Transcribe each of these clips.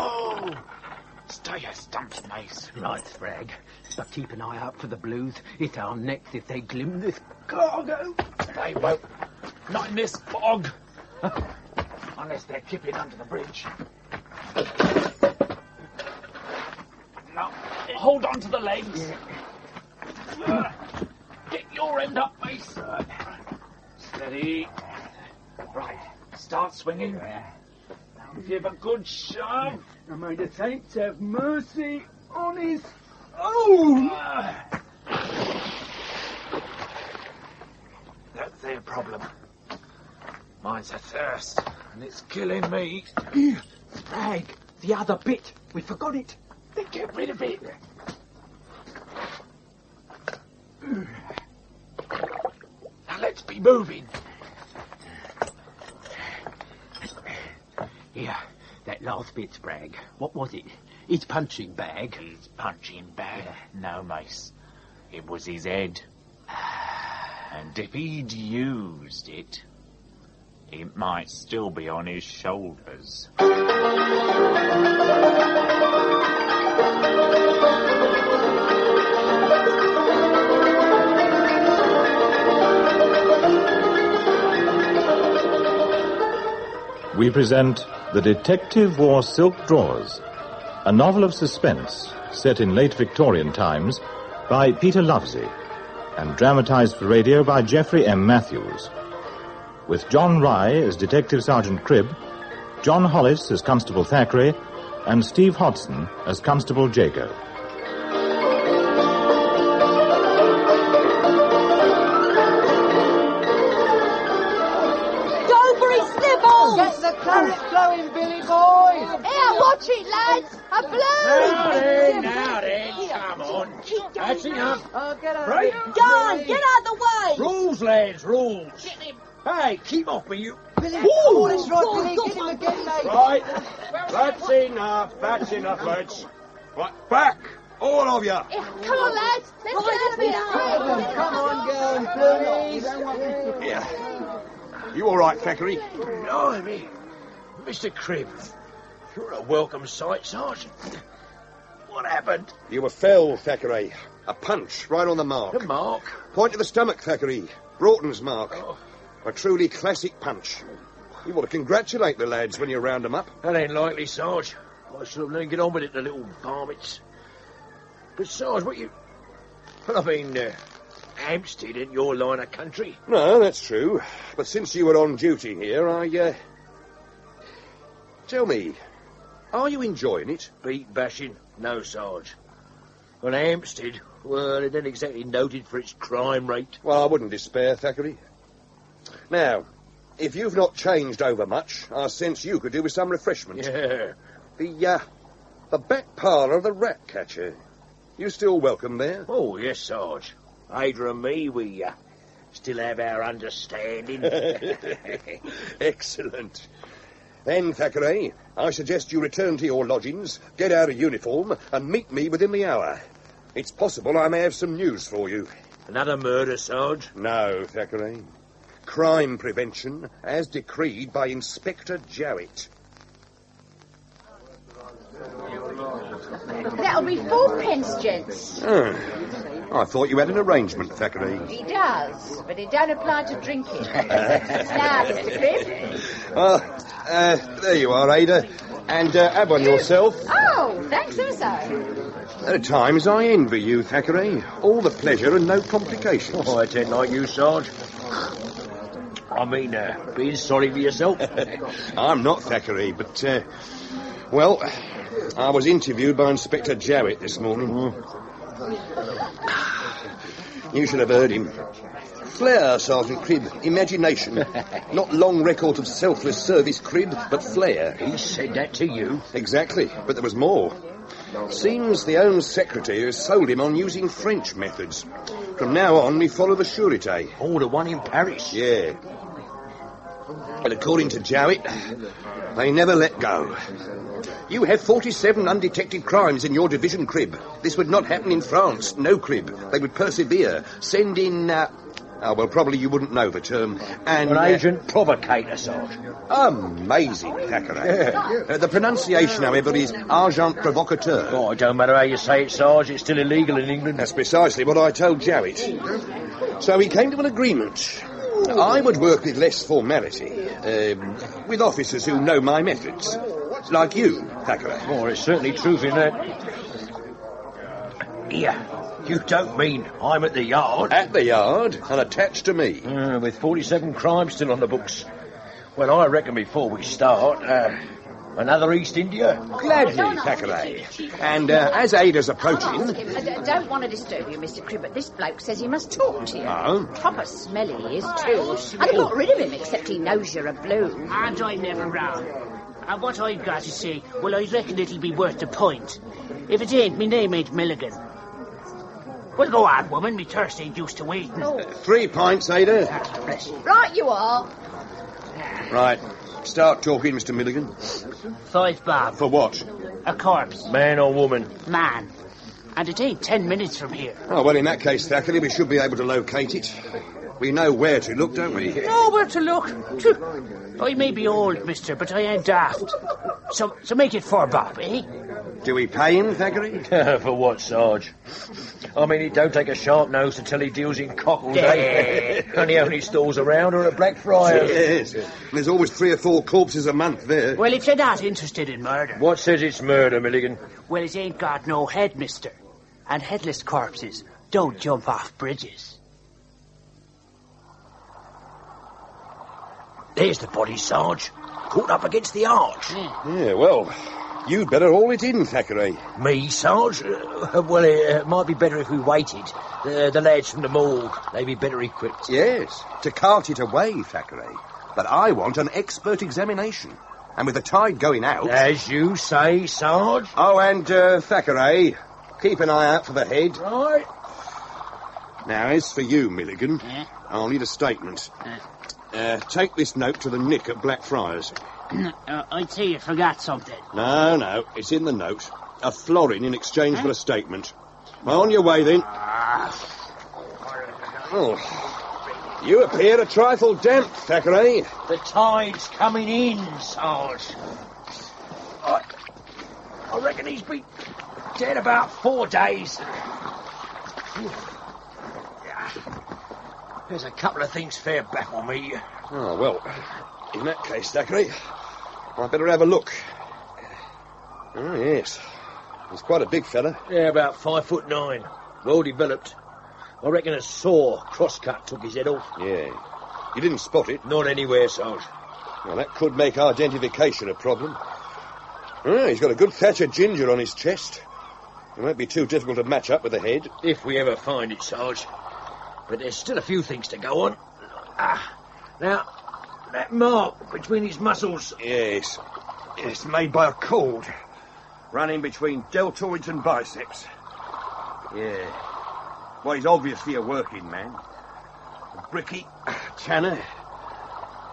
Oh! Stay your stumps, Mace. Right, Spragg. But keep an eye out for the Blues. It's our necks if they glim this cargo. They won't. Not in this fog. Unless they're kipping under the bridge. Now, hold on to the legs. Yeah. Get your end up, Mace. Steady. Right, start swinging. Give a good shove. And may the saints have mercy on his own. That's their problem. Mine's a thirst, and it's killing me. Spragg, the other bit. We forgot it. Then get rid of it. Now let's be moving. Here, that last bit, Spragg. What was it? His punching bag. His punching bag? No, Mace. It was his head. And if he'd used it, it might still be on his shoulders. We present The Detective Wore Silk Drawers, a novel of suspense set in late Victorian times by Peter Lovesey and dramatized for radio by Geoffrey M. Matthews, with John Rye as Detective Sergeant Cribb, John Hollis as Constable Thackeray, and Steve Hodson as Constable Jago. Get the claret flowing, Billy boy! Here, watch it, lads! A blow! Now then, come on. That's enough. Oh, get out Right. of John, get out the way! Rules, lads, rules. Hey, keep off me, you. Billy, oh, that's right, Billy. Get him again, mate. Right. That's enough, lads. Right, back, all of you. Come on, lads, let's get out of here! Come on, girls, Blueies. Yeah. You all right, Thackeray? Blimey. Mr. Cribb, you're a welcome sight, Sergeant. What happened? You were fell, Thackeray. A punch right on the mark. The mark? Point to the stomach, Thackeray. Broughton's mark. Oh. A truly classic punch. You ought to congratulate the lads when you round them up. That ain't likely, Sarge. I should have let him get on with it, the little varmints. But, Sarge, what you... Well, I mean, Hampstead ain't your line of country. No, that's true. But since you were on duty here, Tell me, are you enjoying it? Beat bashing? No, Sarge. Well, Hampstead, well, it ain't exactly noted for its crime rate. Well, I wouldn't despair, Thackeray. Now, if you've not changed over much, I sense you could do with some refreshment. Yeah. The back parlour of the Rat Catcher. You still welcome there? Oh, yes, Sarge. Ada and me, we still have our understanding. Excellent. Then, Thackeray, I suggest you return to your lodgings, get out of uniform, and meet me within the hour. It's possible I may have some news for you. Another murder, Sarge? No, Thackeray. Crime prevention, as decreed by Inspector Jowett. That'll be 4p, gents. I thought you had an arrangement, Thackeray. He does, but it don't apply to drinking. Now, Mr. Cribb. There you are, Ada. And have one yourself. Oh, thanks also. At times I envy you, Thackeray. All the pleasure and no complications. Oh, I ain't like you, Sarge. I mean, being sorry for yourself. I'm not Thackeray, but, well, I was interviewed by Inspector Jowett this morning. You should have heard him. Flair, Sergeant Cribb. Imagination. Not long record of selfless service, Cribb, but flair. He said that to you? Exactly, but there was more. Seems the Home Secretary has sold him on using French methods. From now on, we follow the surete. Oh, the one in Paris? Yeah. But according to Jowett, they never let go. You have 47 undetected crimes in your division, Cribb. This would not happen in France. No, Cribb. They would persevere. Send in, Oh, well, probably you wouldn't know the term. And An agent provocator, Sarge. amazing, Thackeray. The pronunciation, however, is agent provocateur. Oh, it don't matter how you say it, Sarge. It's still illegal in England. That's precisely what I told Jarrett. So we came to an agreement. I would work with less formality, with officers who know my methods. Like you, Thackeray. Oh, there's certainly truth in that. Here, you don't mean I'm at the yard? At the yard and attached to me. With 47 crimes still on the books. Well, I reckon before we start, another East India? Gladly, Thackeray. And as Ada's approaching... I don't want to disturb you, Mr. Cribb, but this bloke says he must talk to you. Oh? Proper smelly he is, too. I've got rid of him, except he knows you're a blue. And I never round. And what I've got to say, well, I reckon it'll be worth a point. If it ain't, me name ain't Milligan. Well, go on, woman. Me thirst ain't used to waiting. 3 pints, Ada. Bless you. Right you are. Right. Start talking, Mr. Milligan. 5 bob. For what? A corpse. Man or woman? Man. And it ain't 10 minutes from here. Oh, well, in that case, Thackeray, we should be able to locate it. We know where to look, don't we? Oh, where to look? I may be old, mister, but I ain't daft. So make it 4 bob, eh? Do we pay him, Thackeray? For what, Sarge? I mean, it don't take a sharp nose to tell he deals in cockles, eh? And he only stalls around or at Blackfriars. Yes. There's always 3 or 4 corpses a month there. Well, if you're not interested in murder... What says it's murder, Milligan? Well, it ain't got no head, mister. And headless corpses don't jump off bridges. There's the body, Sarge. Caught up against the arch. Yeah, well, you'd better haul it in, Thackeray. Me, Sarge? Well, it might be better if we waited. The lads from the morgue, they'd be better equipped. Yes, to cart it away, Thackeray. But I want an expert examination. And with the tide going out... As you say, Sarge. Oh, and, Thackeray, keep an eye out for the head. Right. Now, as for you, Milligan, I'll need a statement. Take this note to the Nick at Blackfriars. I'd say you forgot something. No, it's in the note. A florin in exchange for a statement. On your way, then. Oh, you appear a trifle damp, Thackeray. The tide's coming in, Sarge. I reckon he's been dead about 4 days. There's a couple of things fair baffle me. Oh, well, in that case, Thackeray, I'd better have a look. Oh, yes. He's quite a big fella. Yeah, about 5'9". Well developed. I reckon a saw crosscut took his head off. Yeah. You didn't spot it? Not anywhere, Sarge. Well, that could make identification a problem. Oh, he's got a good thatch of ginger on his chest. It won't be too difficult to match up with the head. If we ever find it, Sarge. But there's still a few things to go on. Now, that mark between his muscles... Yes. It's made by a cord running between deltoids and biceps. Yeah. Well, he's obviously a working man. A brickie, tanner.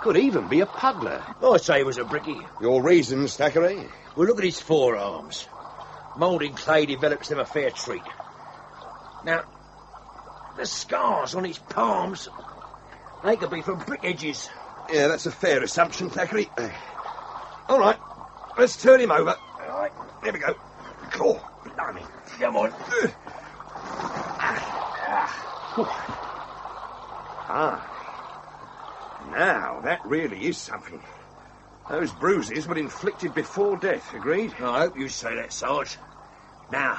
Could even be a puddler. I say he was a brickie. Your reasons, Thackeray? Well, look at his forearms. Moulding clay develops them a fair treat. Now... the scars on his palms, they could be from brick edges. Yeah, that's a fair assumption, Thackeray. All right, let's turn him over. All right, there we go. Oh, blimey. Come on. Now, that really is something. Those bruises were inflicted before death, agreed? I hope you say that, Sarge. Now,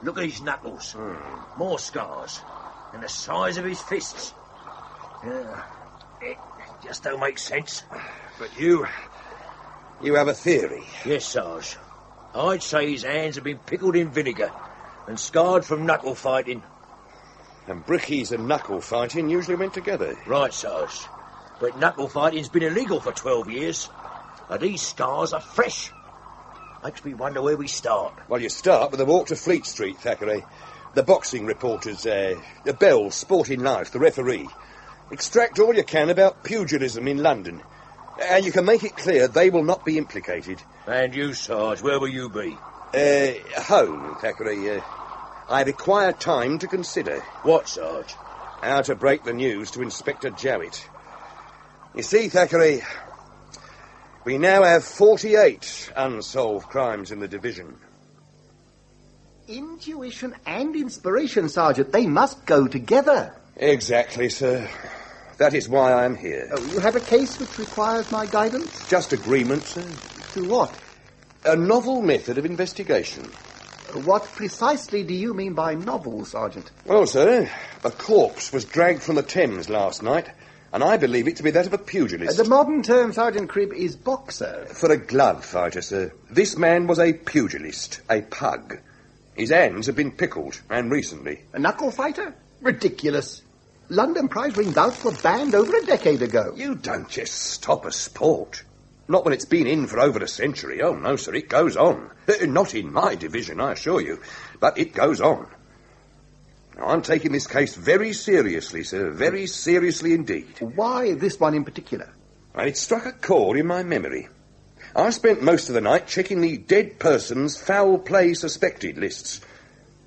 look at his knuckles. More scars. And the size of his fists. It just don't make sense. But you have a theory. Yes, Sarge. I'd say his hands have been pickled in vinegar and scarred from knuckle fighting. And brickies and knuckle fighting usually went together. Right, Sarge. But knuckle fighting's been illegal for 12 years. And these scars are fresh. Makes me wonder where we start. Well, you start with a walk to Fleet Street, Thackeray. The boxing reporters, the Bell, Sporting Life, the referee. Extract all you can about pugilism in London. And you can make it clear they will not be implicated. And you, Sarge, where will you be? Home, Thackeray. I require time to consider. What, Sarge? how to break the news to Inspector Jowett. You see, Thackeray, we now have 48 unsolved crimes in the division. Intuition and inspiration, Sergeant, they must go together. Exactly, sir. That is why I am here. Oh, you have a case which requires my guidance? Just agreement, sir. To what? A novel method of investigation. What precisely do you mean by novel, Sergeant? Well, sir, a corpse was dragged from the Thames last night, and I believe it to be that of a pugilist. The modern term, Sergeant Cribb, is boxer. For a glove fighter, sir. This man was a pugilist, a pug. His hands have been pickled, and recently. A knuckle fighter? Ridiculous. London prize ring bouts were banned over a decade ago. You don't just stop a sport. Not when it's been in for over a century. Oh, no, sir, it goes on. Not in my division, I assure you. But it goes on. Now, I'm taking this case very seriously, sir. Very seriously indeed. Why this one in particular? And it struck a chord in my memory. I spent most of the night checking the dead person's foul play suspected lists.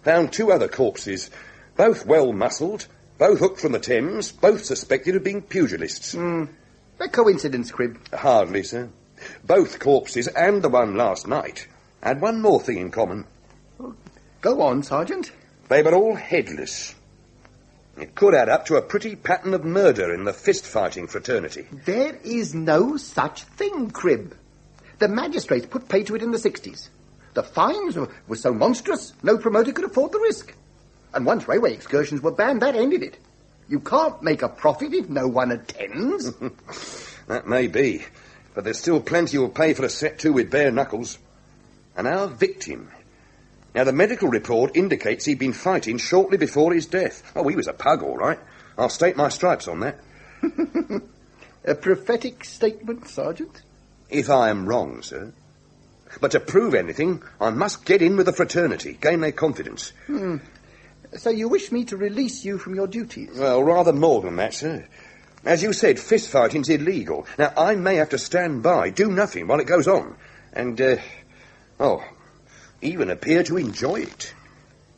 Found 2 other corpses, both well-muscled, both hooked from the Thames, both suspected of being pugilists. A coincidence, Cribb? Hardly, sir. Both corpses and the one last night had one more thing in common. Go on, Sergeant. They were all headless. It could add up to a pretty pattern of murder in the fist-fighting fraternity. There is no such thing, Cribb. The magistrates put pay to it in the 60s. The fines were so monstrous, no promoter could afford the risk. And once railway excursions were banned, that ended it. You can't make a profit if no one attends. That may be, but there's still plenty who'll pay for a set to with bare knuckles. And our victim. Now, the medical report indicates he'd been fighting shortly before his death. Oh, he was a pug, all right. I'll stake my stripes on that. A prophetic statement, Sergeant? If I am wrong, sir. But to prove anything, I must get in with the fraternity, gain their confidence. So you wish me to release you from your duties? Well, rather more than that, sir. As you said, fist-fighting's illegal. Now, I may have to stand by, do nothing while it goes on. And, even appear to enjoy it.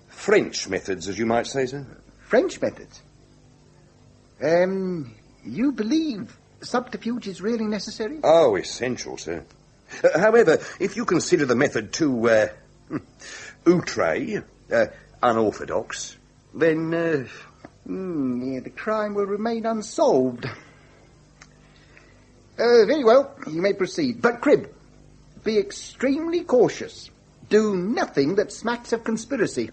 French methods, as you might say, sir. French methods? You believe subterfuge is really necessary? Oh, essential, sir. However, if you consider the method too, outre, unorthodox, then, the crime will remain unsolved. Very well, you may proceed. But, Cribb, be extremely cautious. Do nothing that smacks of conspiracy.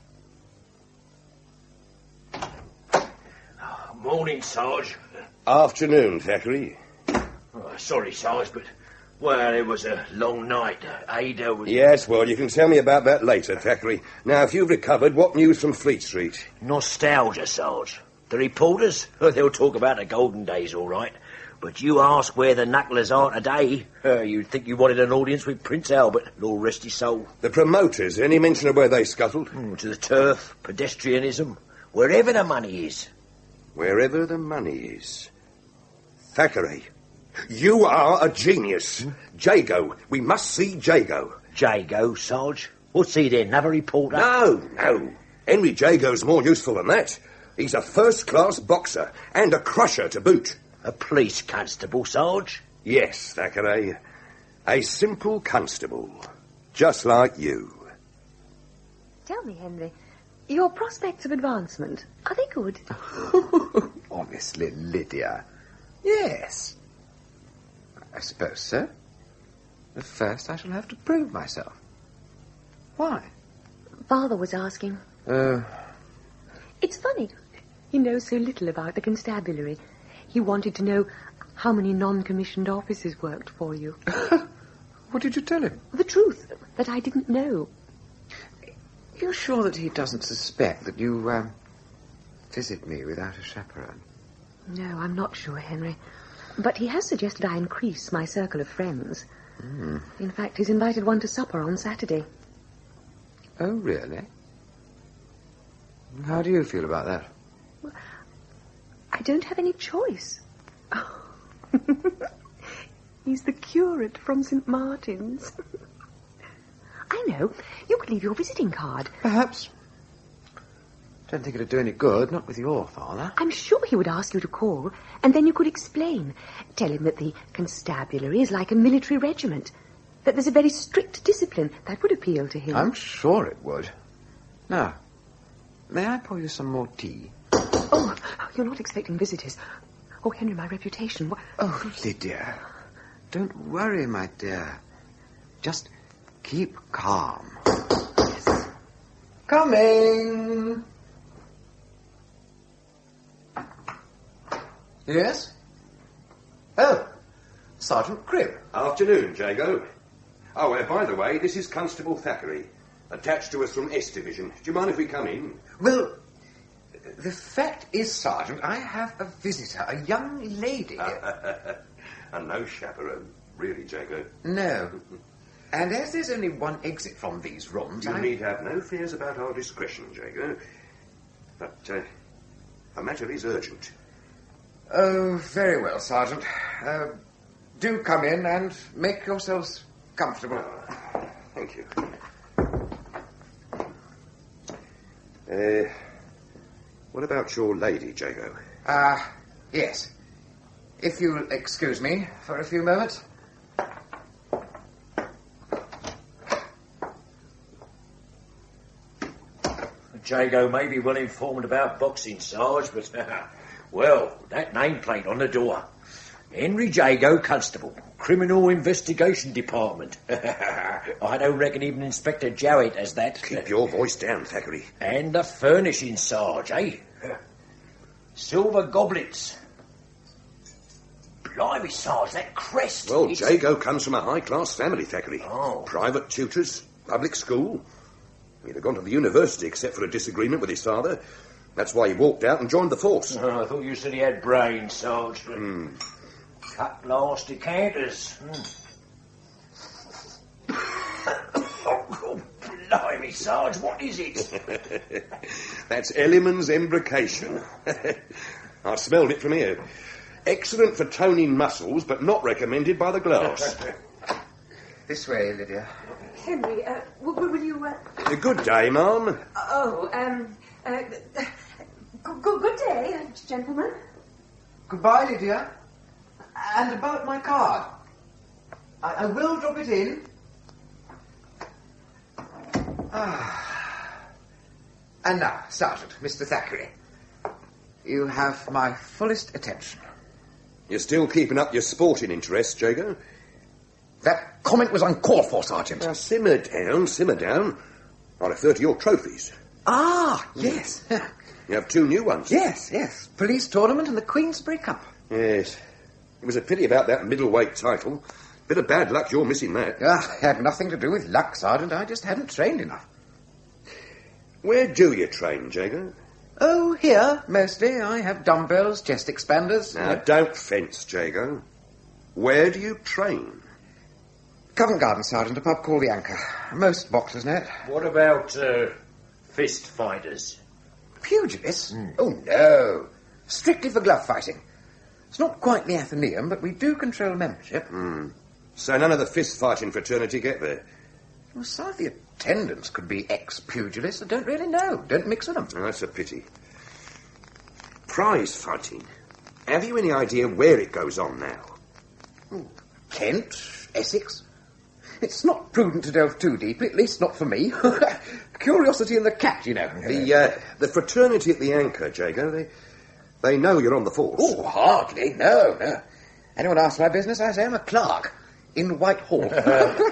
Morning, Sarge. Afternoon, Thackeray. Oh, sorry, Sarge, but, well, it was a long night. Ada was... Yes, well, you can tell me about that later, Thackeray. Now, if you've recovered, what news from Fleet Street? Nostalgia, Sarge. The reporters, they'll talk about the golden days, all right. But you ask where the knucklers are today, you'd think you wanted an audience with Prince Albert, Lord rest his soul. The promoters, any mention of where they scuttled? To the turf, pedestrianism, wherever the money is. Wherever the money is. Thackeray, you are a genius. Jago, we must see Jago. Jago, Sarge? What's he then, another reporter? No. Henry Jago's more useful than that. He's a first-class boxer, and a crusher to boot. A police constable, Sarge? Yes, Thackeray. A simple constable. Just like you. Tell me, Henry, your prospects of advancement, are they good? Honestly, Lydia, yes. I suppose so. But first I shall have to prove myself. Why? Father was asking. It's funny. He knows so little about the constabulary. He wanted to know how many non-commissioned officers worked for you. What did you tell him? The truth, that I didn't know. You're sure that he doesn't suspect that you, visit me without a chaperone? No, I'm not sure, Henry. But he has suggested I increase my circle of friends. In fact, he's invited one to supper on Saturday. Oh, really? How do you feel about that? Well, I don't have any choice. Oh. He's the curate from St. Martin's. I know. You could leave your visiting card. Perhaps. Don't think it'd do any good, not with your father. I'm sure he would ask you to call, and then you could explain. Tell him that the constabulary is like a military regiment, that there's a very strict discipline. That would appeal to him. I'm sure it would. Now, may I pour you some more tea? Oh, you're not expecting visitors. Oh, Henry, my reputation. Oh, Lydia. Don't worry, my dear. Just keep calm. Yes. Coming! Yes? Oh, Sergeant Cribb. Afternoon, Jago. Oh, by the way, this is Constable Thackeray, attached to us from S Division. Do you mind if we come in? Well, the fact is, Sergeant, I have a visitor, a young lady. And no chaperone, really, Jago. No. And as there's only one exit from these rooms, You need have no fears about our discretion, Jago. But the matter is urgent. Oh, very well, Sergeant. Do come in and make yourselves comfortable. Thank you. What about your lady, Jago? Yes. If you'll excuse me for a few moments. Jago may be well informed about boxing, Sarge, but, well, that nameplate on the door. Henry Jago, Constable, Criminal Investigation Department. I don't reckon even Inspector Jowett has that. Keep your voice down, Thackeray. And the furnishing, Sarge, eh? Silver goblets. Blimey, Sarge, that crest. Well, Jago comes from a high-class family, Thackeray. Oh. Private tutors, public school. He'd have gone to the university except for a disagreement with his father. That's why he walked out and joined the force. I thought you said he had brains, Sarge. Cut glass decanters. Oh, blimey, Sarge, what is it? That's Elliman's embrocation. I smelled it from here. Excellent for toning muscles, but not recommended by the glass. This way, Lydia. Henry, will you... Good day, ma'am. Good day, gentlemen. Goodbye, Lydia. And about my card. I will drop it in. And now, Sergeant, Mr. Thackeray, you have my fullest attention. You're still keeping up your sporting interest, Jago? That comment was uncalled for, Sergeant. Now, simmer down, simmer down. I refer to your trophies. Yes. You have 2 new ones. Yes. Police tournament and the Queensberry Cup. Yes. It was a pity about that middleweight title. Bit of bad luck you're missing that. Had nothing to do with luck, Sergeant. I just hadn't trained enough. Where do you train, Jago? Oh, here, mostly. I have dumbbells, chest expanders. Now, don't fence, Jago. Where do you train? Covent Garden, Sergeant, a pub called the Anchor. Most boxers know it. What about fist fighters? Pugilists? Oh, no. Strictly for glove fighting. It's not quite the Athenaeum, but we do control membership. So none of the fist-fighting fraternity get there? Well, some of the attendants could be ex-pugilists. I don't really know. Don't mix with them. Oh, that's a pity. Prize fighting. Have you any idea where it goes on now? Kent, Essex. It's not prudent to delve too deeply, at least not for me. Curiosity in the cat, you know. The fraternity at the Anchor, Jago, they know you're on the force. Oh, hardly. No. Anyone asks my business, I say I'm a clerk in Whitehall.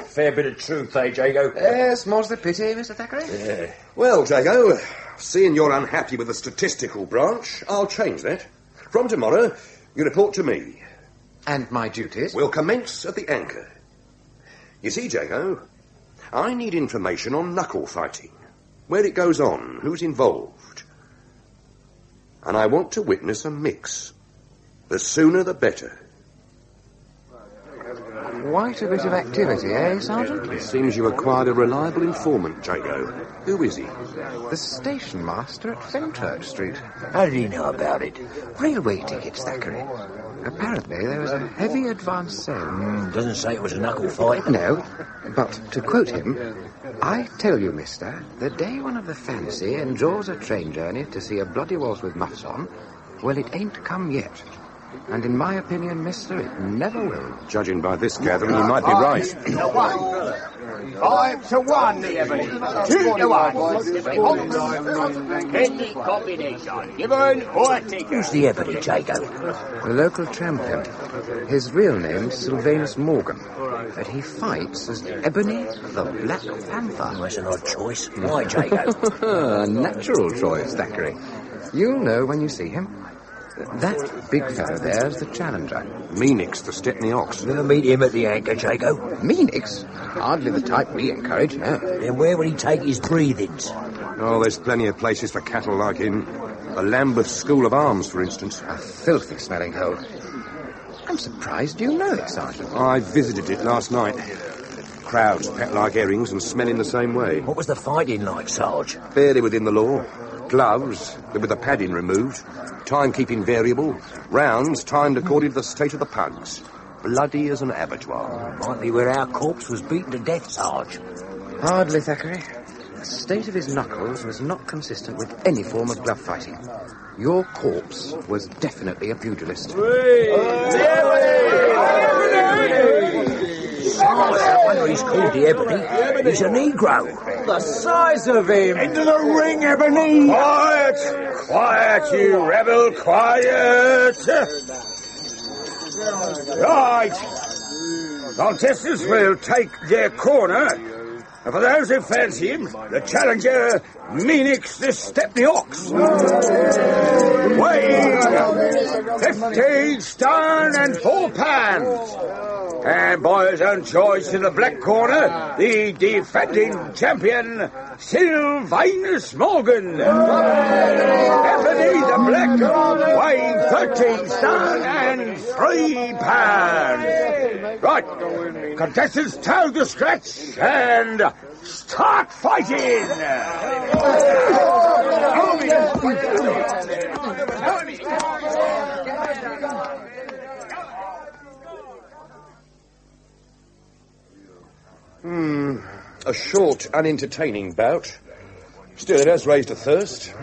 Fair bit of truth, eh, Jago? Yes, more's the pity, Mr. Thackeray. Yeah. Well, Jago, seeing you're unhappy with the statistical branch, I'll change that. From tomorrow, you report to me. And my duties? We'll commence at the Anchor. You see, Jago, I need information on knuckle fighting. Where it goes on, who's involved. And I want to witness a mix. The sooner the better. Quite a bit of activity, eh, Sergeant? It seems you acquired a reliable informant, Jago. Who is he? The station master at Fenchurch Street. How did he know about it? Railway tickets, Thackeray. Apparently there was a heavy advance sale. Doesn't say it was a knuckle fight. No, but to quote him, I tell you, mister, the day one of the fancy endures a train journey to see a bloody waltz with muffs on, well, it ain't come yet. And in my opinion, mister, it never will. Judging by this gathering, you might be right. 5 to 1, the Ebony. 2 to 1. Any combination. Given or taken. Who's the Ebony, Jago? The local champion. His real name's Sylvanus Morgan, but he fights as Ebony the Black Panther. That's an odd choice. Why, Jago? A natural choice, Thackeray. You'll know when you see him. That big fellow there's the challenger. Meanix, the Stepney Ox. Never meet him at the anchor, Jago. Meanix? Hardly the type we encourage, no. Then where would he take his breathings? Oh, there's plenty of places for cattle like him. The Lambeth School of Arms, for instance. A filthy smelling hole. I'm surprised you know it, Sergeant. I visited it last night. Crowds pet like herrings and smell in the same way. What was the fighting like, Sarge? Barely within the law. Gloves, with the padding removed. Timekeeping variable. Rounds timed according to the state of the pugs. Bloody as an abattoir. Might be where our corpse was beaten to death, Sarge. Hardly, Thackeray. The state of his knuckles was not consistent with any form of glove fighting. Your corpse was definitely a pugilist. I wonder he's called the Ebony. He's a Negro. The size of him. Into the ring, Ebony! Quiet! Quiet, you rebel, quiet! Right. Contestants will take their corner. And for those who fancy him, the challenger, Meanix the Stepney Ox. Weighing 15 stone and 4 pounds. And by his own choice in the black corner, the defending champion, Sylvanus Morgan. Ebony the Black, weighing 13 stone and 3 pounds. Right, contestants toe the scratch and start fighting! A short, unentertaining bout. Still, it has raised a thirst.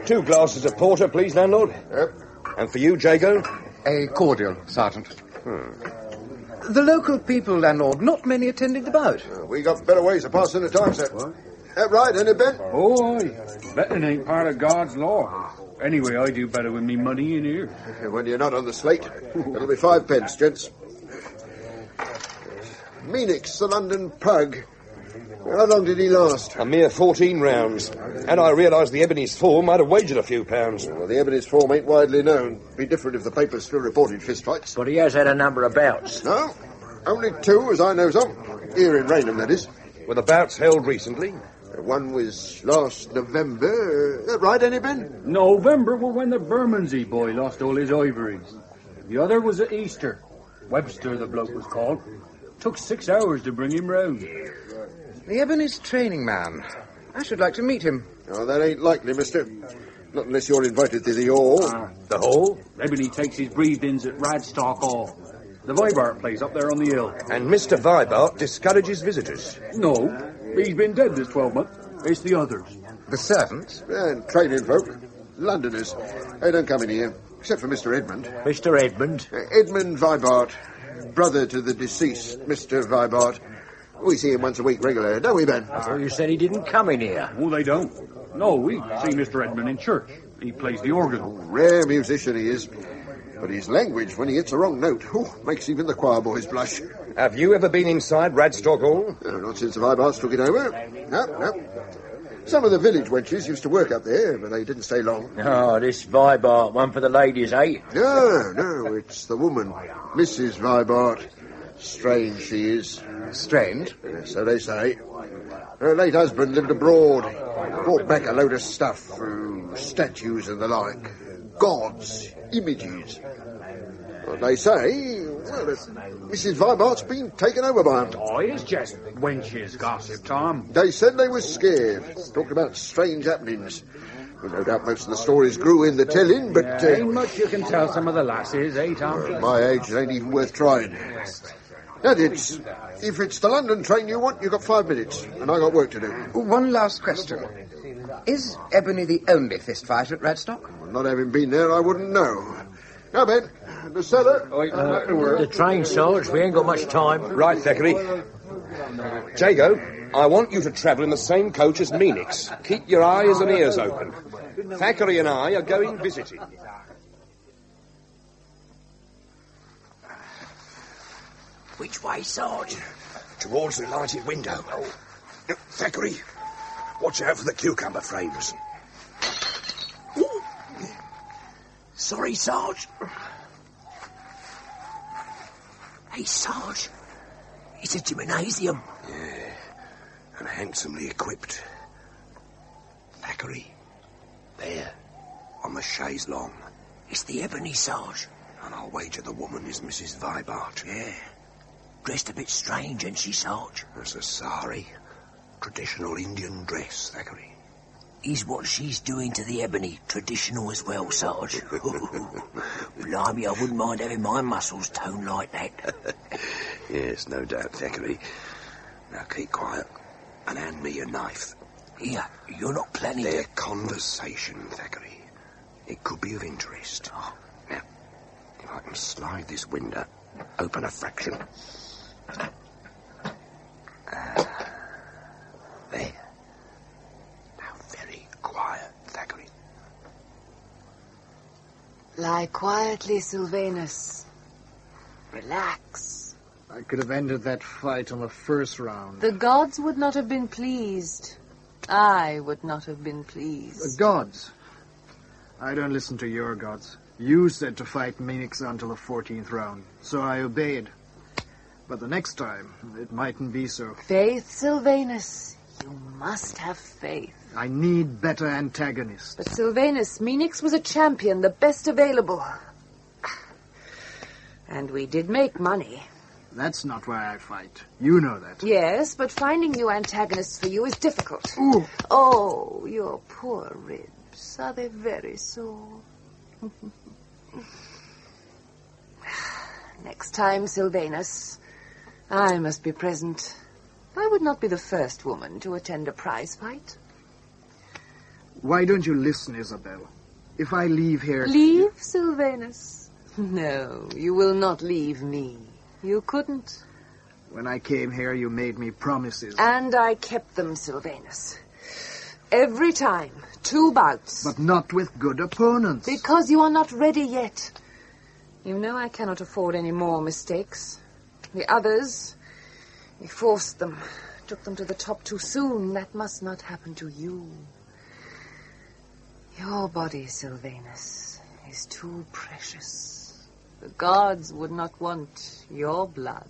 2 glasses of porter, please, landlord. Yep. And for you, Jago? A cordial, Sergeant. The local people, landlord, not many attending the bout. We got better ways of passing the time, sir. That right, ain't it, Ben? Oh, aye. Betting ain't part of God's law. Anyway, I do better with me money in here. When you're not on the slate, it'll be 5 pence, gents. Meanix, the London pug. How long did he last? A mere 14 rounds. And I realised the Ebony's form, I'd have wagered a few pounds. Well, the Ebony's form ain't widely known. Be different if the papers still reported fistfights. But he has had a number of bouts. No, only 2 as I knows of. Here in Raynham, that is. Were the bouts held recently? One was last November. That right, any Ben? November was when the Bermondsey boy lost all his ivories. The other was at Easter. Webster, the bloke was called. Took 6 hours to bring him round. The Ebony's training man. I should like to meet him. Oh, that ain't likely, mister. Not unless you're invited to the hall. The hall? Ebony takes his breathe-ins at Radstock Hall. The Vibart place up there on the hill. And Mr. Vibart discourages visitors? No, he's been dead this 12 months. It's the others. The servants? And training folk. Londoners. They don't come in here, except for Mr. Edmund. Mr. Edmund? Edmund Vibart. Brother to the deceased, Mr. Vibart. We see him once a week regular, don't we, Ben? I thought you said he didn't come in here. Oh, they don't. No, we see Mr. Edmund in church. He plays the organ. Rare musician he is. But his language, when he hits a wrong note, makes even the choir boys blush. Have you ever been inside Radstock Hall? No, not since the Vibarts took it over. No. Some of the village wenches used to work up there, but they didn't stay long. Oh, this Vibart one for the ladies, eh? No, it's the woman, Mrs. Vibart. Strange she is. Strange? So they say. Her late husband lived abroad. Brought back a load of stuff, statues and the like. Gods, images. Well, they say, Mrs. Vibart's been taken over by them. Oh, it's just wenches gossip, Tom. They said they was scared. Talked about strange happenings. Well, no doubt most of the stories grew in the telling, but... ain't much you can tell some of the lasses, eh, Tom? At my age, it ain't even worth trying. Now, if it's the London train you want, you've got 5 minutes, and I got work to do. One last question. Is Ebony the only fist fight at Radstock? Well, not having been there, I wouldn't know. Now, Ben, the cellar. The train, Sarge. We ain't got much time. Right, Thackeray. Jago, I want you to travel in the same coach as Meanix. Keep your eyes and ears open. Thackeray and I are going visiting. Which way, Sarge? Towards the lighted window. Thackeray, watch out for the cucumber frames. Ooh. Sorry, Sarge. Hey, Sarge. It's a gymnasium. Yeah, and handsomely equipped. Thackeray, there, on the chaise longue. It's the Ebony, Sarge. And I'll wager the woman is Mrs. Vibart. Yeah. Dressed a bit strange, ain't she, Sarge? That's a sari. Traditional Indian dress, Thackeray. Is what she's doing to the Ebony traditional as well, Sarge? Blimey, I wouldn't mind having my muscles toned like that. Yes, no doubt, Thackeray. Now keep quiet and hand me your knife. Here, you're not planning Their conversation, Thackeray. It could be of interest. Oh. Now, if I can slide this window open a fraction. There. Now, very quiet, Thackeray. Lie quietly, Sylvanus. Relax. I could have ended that fight on the first round. The gods would not have been pleased. I would not have been pleased. The gods? I don't listen to your gods. You said to fight Meanix until the 14th round, so I obeyed. But the next time, it mightn't be so. Faith, Sylvanus. You must have faith. I need better antagonists. But Sylvanus, Meanix was a champion, the best available. And we did make money. That's not why I fight. You know that. Yes, but finding new antagonists for you is difficult. Ooh. Oh, your poor ribs. Are they very sore? Next time, Sylvanus, I must be present. I would not be the first woman to attend a prize fight. Why don't you listen, Isabel? If I leave here... Leave, Sylvanus? No, you will not leave me. You couldn't. When I came here, you made me promises. And I kept them, Sylvanus. Every time. 2 bouts. But not with good opponents. Because you are not ready yet. You know I cannot afford any more mistakes. The others, we forced them. Took them to the top too soon. That must not happen to you. Your body, Sylvanus, is too precious. The gods would not want your blood.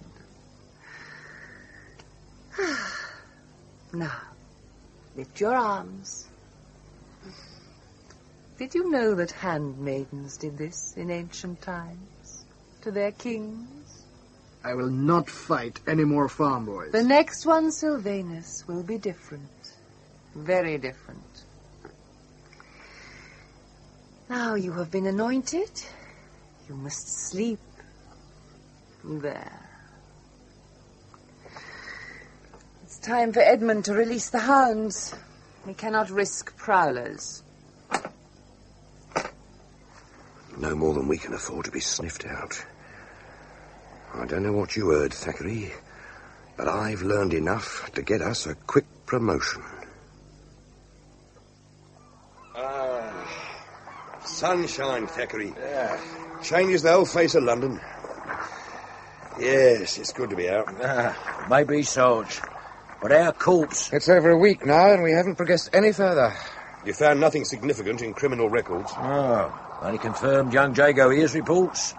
Now, lift your arms. Did you know that handmaidens did this in ancient times to their kings? I will not fight any more farm boys. The next one, Sylvanus, will be different. Very different. Now you have been anointed. You must sleep. There. It's time for Edmund to release the hounds. We cannot risk prowlers. No more than we can afford to be sniffed out. I don't know what you heard, Thackeray, but I've learned enough to get us a quick promotion. Sunshine, Thackeray. Yeah. Changes the whole face of London. Yes, it's good to be out. Maybe, Sarge. But our corpse... It's over a week now, and we haven't progressed any further. You found nothing significant in criminal records? Oh, only confirmed young Jago here's reports.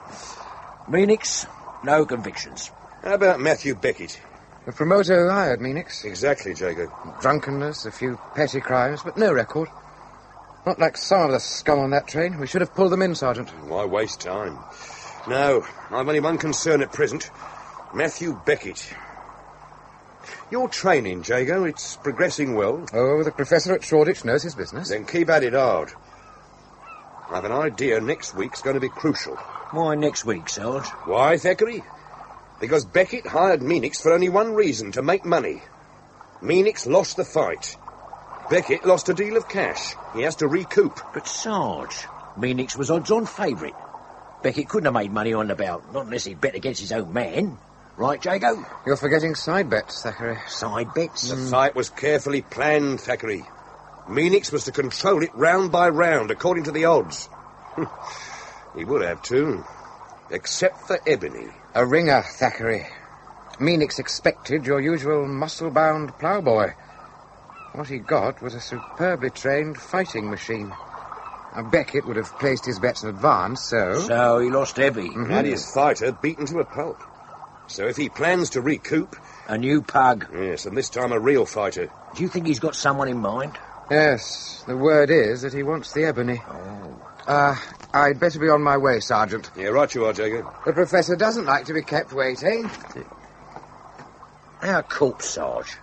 Meanix, no convictions. How about Matthew Beckett? The promoter who hired Meanix. Exactly, Jago. Drunkenness, a few petty crimes, but no record. Not like some of the scum on that train. We should have pulled them in, Sergeant. Why waste time? No, I've only one concern at present. Matthew Beckett. Your training, Jago, it's progressing well. Oh, the professor at Shoreditch knows his business. Then keep at it hard. I've an idea next week's going to be crucial. Why next week, Sarge? Why, Thackeray? Because Beckett hired Meanix for only one reason, to make money. Meanix lost the fight. Beckett lost a deal of cash. He has to recoup. But, Sarge, Meanix was odds-on favourite. Beckett couldn't have made money on the bout, not unless he'd bet against his own man. Right, Jago? You're forgetting side bets, Thackeray. Side bets? The fight was carefully planned, Thackeray. Meanix was to control it round by round, according to the odds. He would have, too. Except for Ebony. A ringer, Thackeray. Meanix expected your usual muscle-bound ploughboy. What he got was a superbly trained fighting machine. Beckett would have placed his bets in advance, so... So he lost heavy. Mm-hmm. And his fighter beaten to a pulp. So if he plans to recoup... A new pug. Yes, and this time a real fighter. Do you think he's got someone in mind? Yes, the word is that he wants the ebony. Oh. I'd better be on my way, Sergeant. Yeah, right you are, Jago. The professor doesn't like to be kept waiting. Our corpse, Sarge.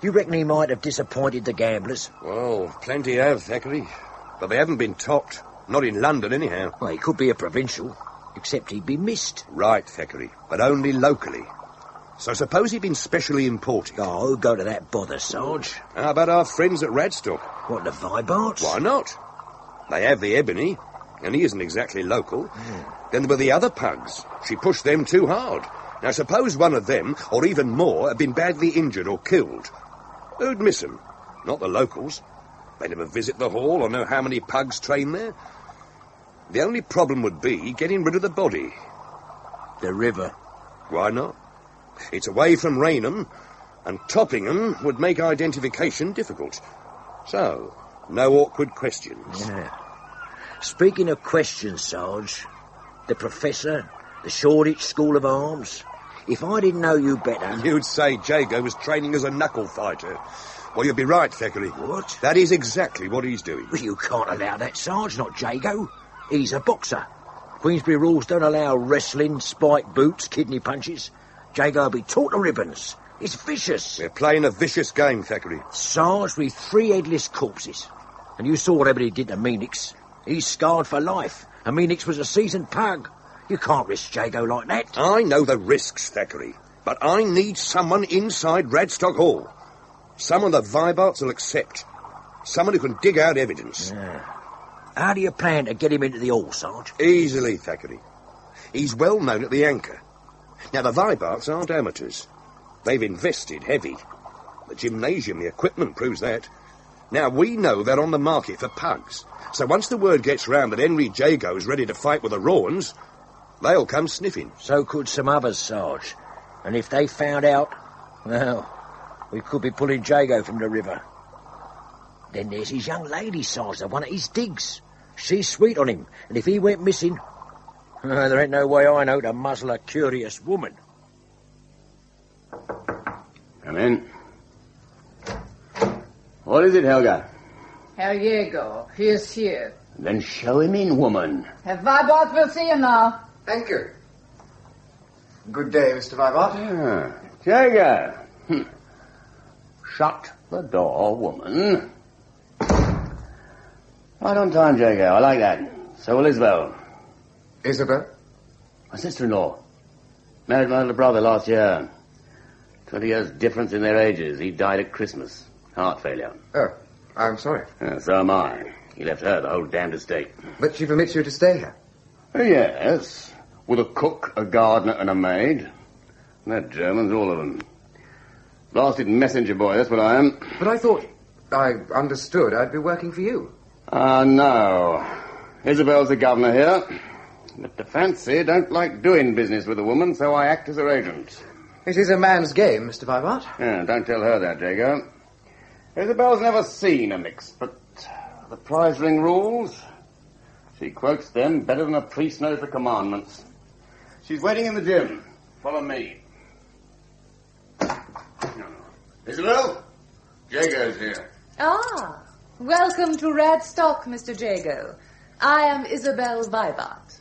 You reckon he might have disappointed the gamblers? Well, plenty have, Thackeray. But they haven't been topped. Not in London, anyhow. Well, he could be a provincial, except he'd be missed. Right, Thackeray, but only locally. So suppose he'd been specially imported. Oh, go to that bother, Sarge. How about our friends at Radstock? What, the Vibarts? Why not? They have the ebony, and he isn't exactly local. Then there were the other pugs. She pushed them too hard. Now suppose one of them, or even more, had been badly injured or killed. Who'd miss them? Not the locals. They never visit the hall or know how many pugs train there. The only problem would be getting rid of the body. The river. Why not? It's away from Raynham, and topping them would make identification difficult. So, no awkward questions. Yeah. Speaking of questions, Sarge, the professor, the Shoreditch School of Arms, if I didn't know you better... You'd say Jago was training as a knuckle fighter. Well, you'd be right, Thackeray. What? That is exactly what he's doing. Well, you can't allow that, Sarge, not Jago. He's a boxer. Queensberry rules don't allow wrestling, spike boots, kidney punches. Jago will be taught to ribbons. It's vicious. We're playing a vicious game, Thackeray. Sarge with 3 headless corpses. And you saw what everybody did to Meanix. He's scarred for life. And Meanix was a seasoned pug. You can't risk Jago like that. I know the risks, Thackeray. But I need someone inside Radstock Hall. Someone the Vibarts will accept. Someone who can dig out evidence. Yeah. How do you plan to get him into the hall, Sarge? Easily, Thackeray. He's well known at the Anchor. Now, the Vibarts aren't amateurs. They've invested heavy. The gymnasium, the equipment proves that. Now, we know they're on the market for pugs. So once the word gets round that Henry Jago's ready to fight with the Rawans, they'll come sniffing. So could some others, Sarge. And if they found out, well, we could be pulling Jago from the river. Then there's his young lady, Sarge, the one at his digs. She's sweet on him, and if he went missing, there ain't no way I know to muzzle a curious woman. Come in. What is it, Helga? Herr Jäger, he is here. Then show him in, woman. Herr Vibart will see you now. Thank you. Good day, Mr. Vibart. Ah, Jago. Shut the door, woman. Right on time, Jago. I like that. So will Isabel. Isabel? My sister-in-law. Married my little brother last year. 20 years difference in their ages. He died at Christmas. Heart failure. Oh, I'm sorry. So am I. He left her the whole damned estate. But she permits you to stay here? Oh, yes. With a cook, a gardener, and a maid. They're Germans, all of them. Blasted messenger boy, that's what I am. But I understood I'd be working for you. No. Isabel's the governor here. But the fancy don't like doing business with a woman, so I act as her agent. It is a man's game, Mr. Vibart. Yeah, don't tell her that, Jago. Isabel's never seen a mix, but the prize ring rules, she quotes them better than a priest knows the commandments. She's waiting in the gym. Follow me. Isabel, Jago's here. Ah, welcome to Radstock, Mr. Jago. I am Isabel Vibart.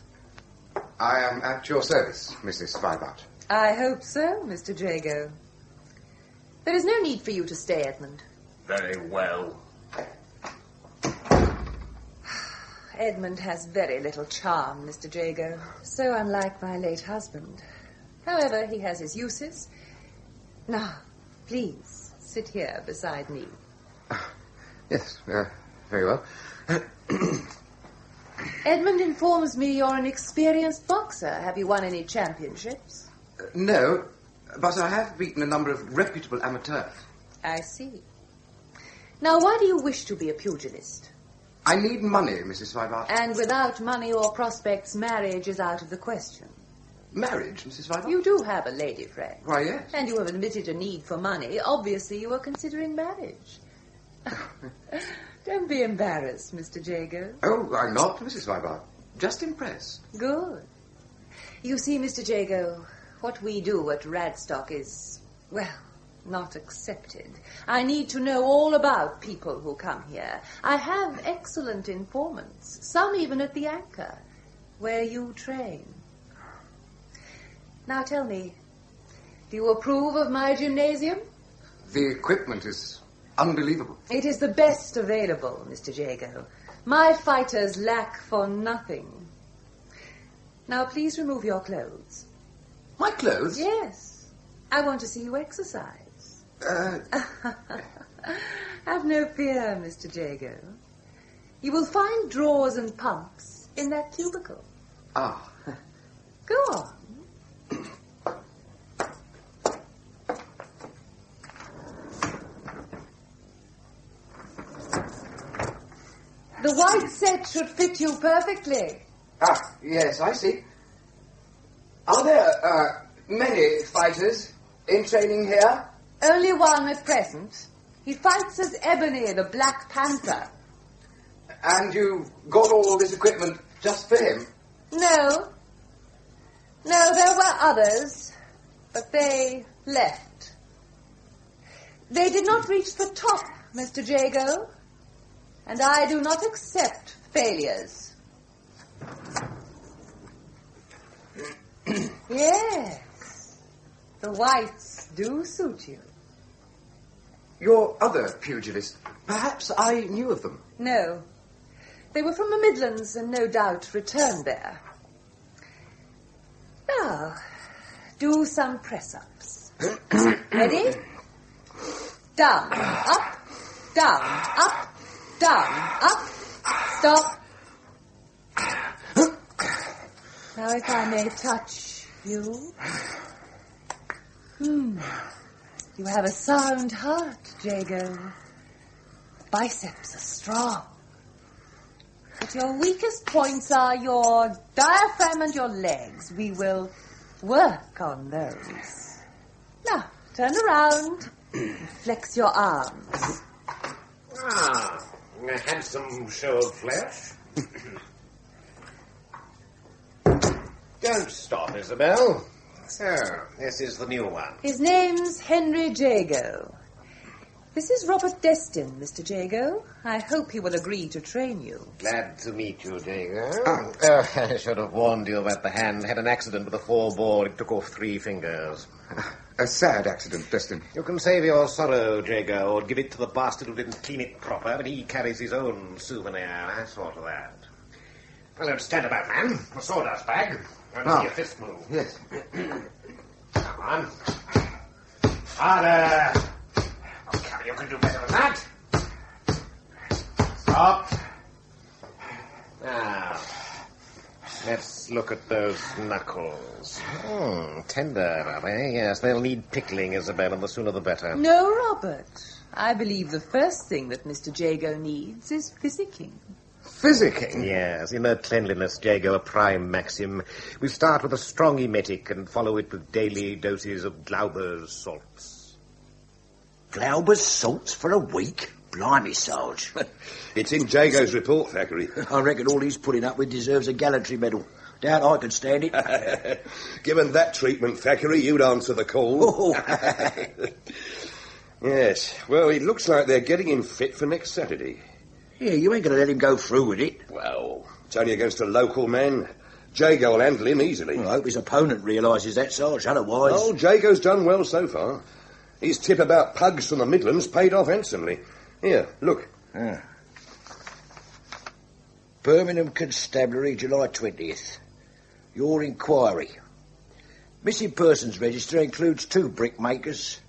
I am at your service, Mrs. Vibart. I hope so, Mr. Jago. There is no need for you to stay, Edmund. Very well. Edmund has very little charm, Mr. Jago. So unlike my late husband. However, he has his uses. Now, please, sit here beside me. Yes, very well. Edmund informs me you're an experienced boxer. Have you won any championships? No, but I have beaten a number of reputable amateurs. I see. Now, why do you wish to be a pugilist? I need money, Mrs. Vibart. And without money or prospects, marriage is out of the question. Marriage, Mrs. Vibart? You do have a lady friend. Why, yes. And you have admitted a need for money. Obviously, you are considering marriage. Don't be embarrassed, Mr. Jago. Oh, I'm not, Mrs. Vibart. Just impressed. Good. You see, Mr. Jago, what we do at Radstock is, well, not accepted. I need to know all about people who come here. I have excellent informants, some even at the Anchor, where you train. Now tell me, do you approve of my gymnasium? The equipment is unbelievable. It is the best available, Mr. Jago. My fighters lack for nothing. Now please remove your clothes. My clothes? Yes. I want to see you exercise. Have no fear, Mr. Jago. You will find drawers and pumps in that cubicle. Ah. Go on. The white set should fit you perfectly. Ah, yes, I see. Are there, many fighters in training here? Only one at present. He fights as Ebony, the Black Panther. And you got all this equipment just for him? No. No, there were others, but they left. They did not reach the top, Mr. Jago, and I do not accept failures. Yes, the whites do suit you. Your other pugilists, perhaps I knew of them. No, they were from the Midlands and no doubt returned there. Now, do some press-ups. Ready? Down, up, down, up, down, up. Stop. Now, if I may touch you. You have a sound heart, Jago. Biceps are strong. But your weakest points are your diaphragm and your legs. We will work on those. Now, turn around and flex your arms. Ah, a handsome show of flesh. Don't stop, Isabel. So, this is the new one. His name's Henry Jago. This is Robert Destin, Mr. Jago. I hope he will agree to train you. Glad to meet you, Jago. I should have warned you about the hand. Had an accident with a 4-ball. It took off 3 fingers. A sad accident, Destin. You can save your sorrow, Jago, or give it to the bastard who didn't clean it proper, but he carries his own souvenir. I saw to that. Well, don't stand about, man. A sawdust bag. Only your fist move. Yes. Come on. Harder. Oh, come on, you can do better than that. Stop. Now, let's look at those knuckles. Tender, are they? Yes, they'll need tickling, Isabel, and the sooner the better. No, Robert. I believe the first thing that Mr. Jago needs is physicking. Physicking? Yes, inner cleanliness, Jago, a prime maxim. We start with a strong emetic and follow it with daily doses of Glauber's salts. Glauber's salts for a week? Blimey, Sarge. It's in Jago's report, Thackeray. I reckon all he's putting up with deserves a gallantry medal. Doubt I could stand it. Given that treatment, Thackeray, you'd answer the call. Yes, well, it looks like they're getting him fit for next Saturday. Yeah, you ain't going to let him go through with it. Well, it's only against a local man. Jago will handle him easily. Well, I hope his opponent realises that, Sarge, otherwise... Oh, Jago's done well so far. His tip about pugs from the Midlands paid off handsomely. Here, look. Ah. Birmingham Constabulary, July 20th. Your inquiry. Missing persons register includes 2 brickmakers.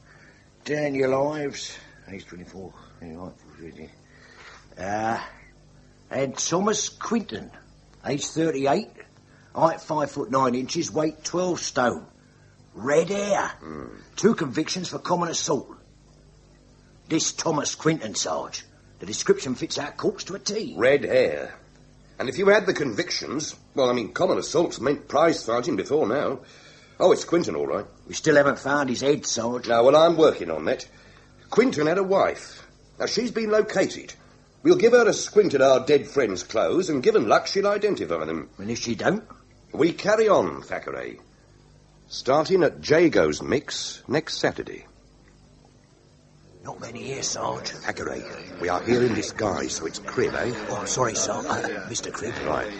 Daniel Ives, age 24. And Thomas Quinton, age 38. Height 5'9", weight 12 stone. Red hair. 2 convictions for common assault. This Thomas Quinton, Sarge. The description fits our corpse to a T. Red hair. And if you had the convictions, well, I mean, common assault's meant prize fighting before now. Oh, it's Quinton, all right. We still haven't found his head, Sarge. No, well, I'm working on that. Quinton had a wife. Now, she's been located. We'll give her a squint at our dead friend's clothes, and given luck, she'll identify them. And if she don't? We carry on, Thackeray. Starting at Jago's mix next Saturday. Not many here, Sarge. Thackeray, we are here in disguise, so it's Crib, eh? Oh, I'm sorry, Sarge. Mr. Crib. Right.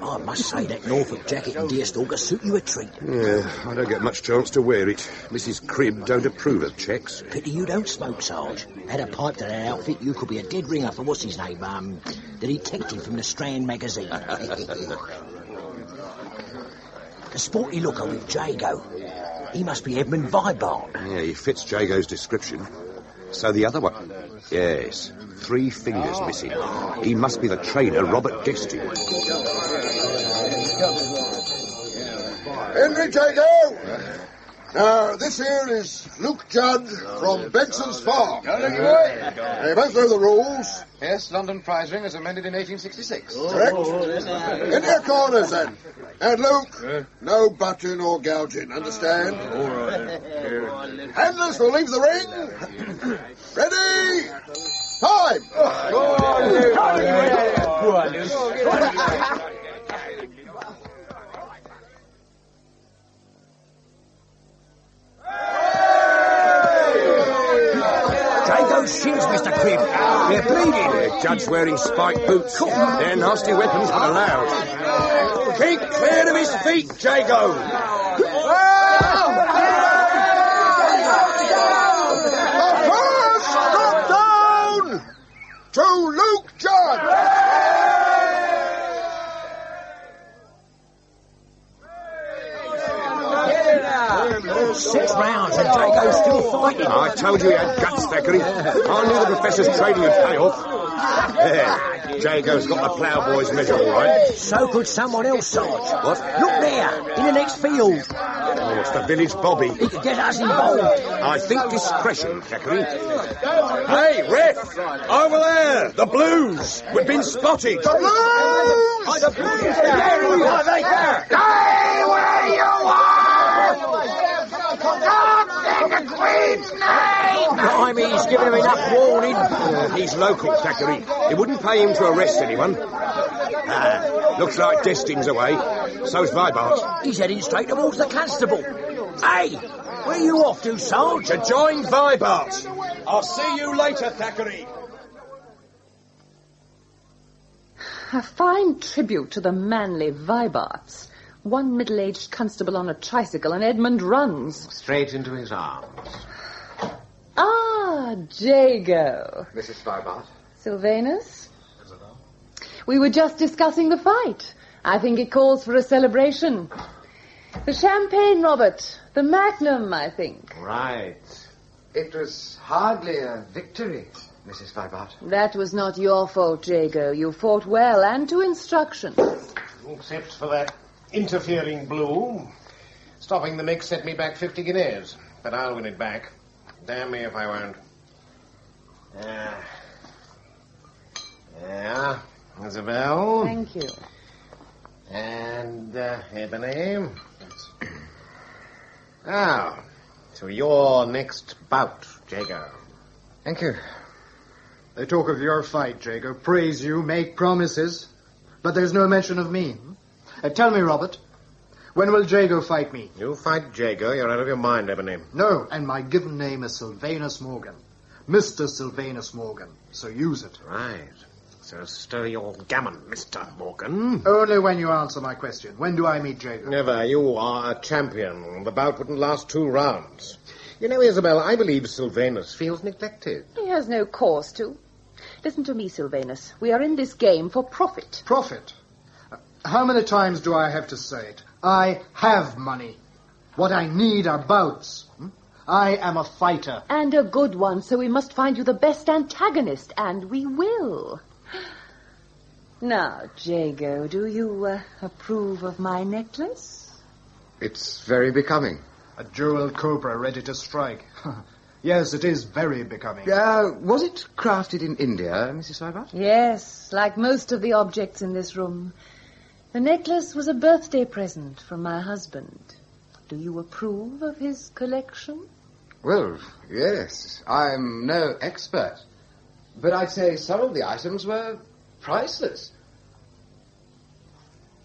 I must say that Norfolk jacket and deerstalker suit you a treat. Yeah, I don't get much chance to wear it. Mrs. Cribb don't approve of checks. Pity you don't smoke, Sarge. Had a pipe to that outfit, you could be a dead ringer for what's his name, the detective from the Strand magazine. The sporty looker with Jago. He must be Edmund Vibart. Yeah, he fits Jago's description. So the other one? Yes, 3 fingers missing. He must be the trainer, Robert Destin. Henry Jago! Now, this here is Luke Judd from Benson's Farm. You both know the rules. Yes, London prize ring was amended in 1866. Correct. In your corners, then. And Luke, no button or gouging, understand? All right. Handlers will leave the ring. Ready? Time! Go on, Luke. Jago's shins, Mr. Cribb. They're bleeding. Judge wearing spiked boots. They're nasty weapons, but allowed. Keep clear of his feet, Jago. First, drop down to Luke Judd. 6 rounds and Jago's still fighting. I told you he had guts, Thackeray. I knew the professor's training would pay off. There, Jago's got the ploughboy's measure all right. So could someone else, Sarge. What? Look there, in the next field. Oh, it's the village bobby. He could get us involved. I think discretion, Thackeray. Hey, ref! Over there! The Blues! We've been spotted! The Blues! The Blues! There we are, they there! Stay where you are! Don't in the Queen's name! Blimey, he's given him enough warning. He's local, Thackeray. It wouldn't pay him to arrest anyone. Looks like Destin's away. So's Vibart. He's heading straight towards the constable. Hey, where are you off to, Sarge? To join Vibart. I'll see you later, Thackeray. A fine tribute to the manly Vibarts. One middle-aged constable on a tricycle and Edmund runs. Straight into his arms. Ah, Jago. Mrs. Vibart. Sylvanus? We were just discussing the fight. I think it calls for a celebration. The champagne, Robert. The magnum, I think. Right. It was hardly a victory, Mrs. Vibart. That was not your fault, Jago. You fought well and to instructions. Except for that interfering blue. Stopping the mix set me back 50 guineas. But I'll win it back. Damn me if I won't. Yeah, Isabel. Thank you. And, Ebony. Now, to your next bout, Jago. Thank you. They talk of your fight, Jago, praise you, make promises, but there's no mention of me. Tell me, Robert, when will Jago fight me? You fight Jago, you're out of your mind, Ebony. No, and my given name is Sylvanus Morgan. Mr. Sylvanus Morgan, so use it. Right. So stir your gammon, Mr. Morgan. Only when you answer my question. When do I meet Jago? Never. You are a champion. The bout wouldn't last 2 rounds. You know, Isabel, I believe Sylvanus feels neglected. He has no cause to. Listen to me, Sylvanus. We are in this game for profit. Profit? How many times do I have to say it? I have money. What I need are bouts. I am a fighter. And a good one, so we must find you the best antagonist, and we will. Now, Jago, do you approve of my necklace? It's very becoming. A jeweled cobra ready to strike. Yes, it is very becoming. Was it crafted in India, Mrs. Vibart? Yes, like most of the objects in this room. The necklace was a birthday present from my husband. Do you approve of his collection? Well, yes. I'm no expert. But I'd say some of the items were priceless.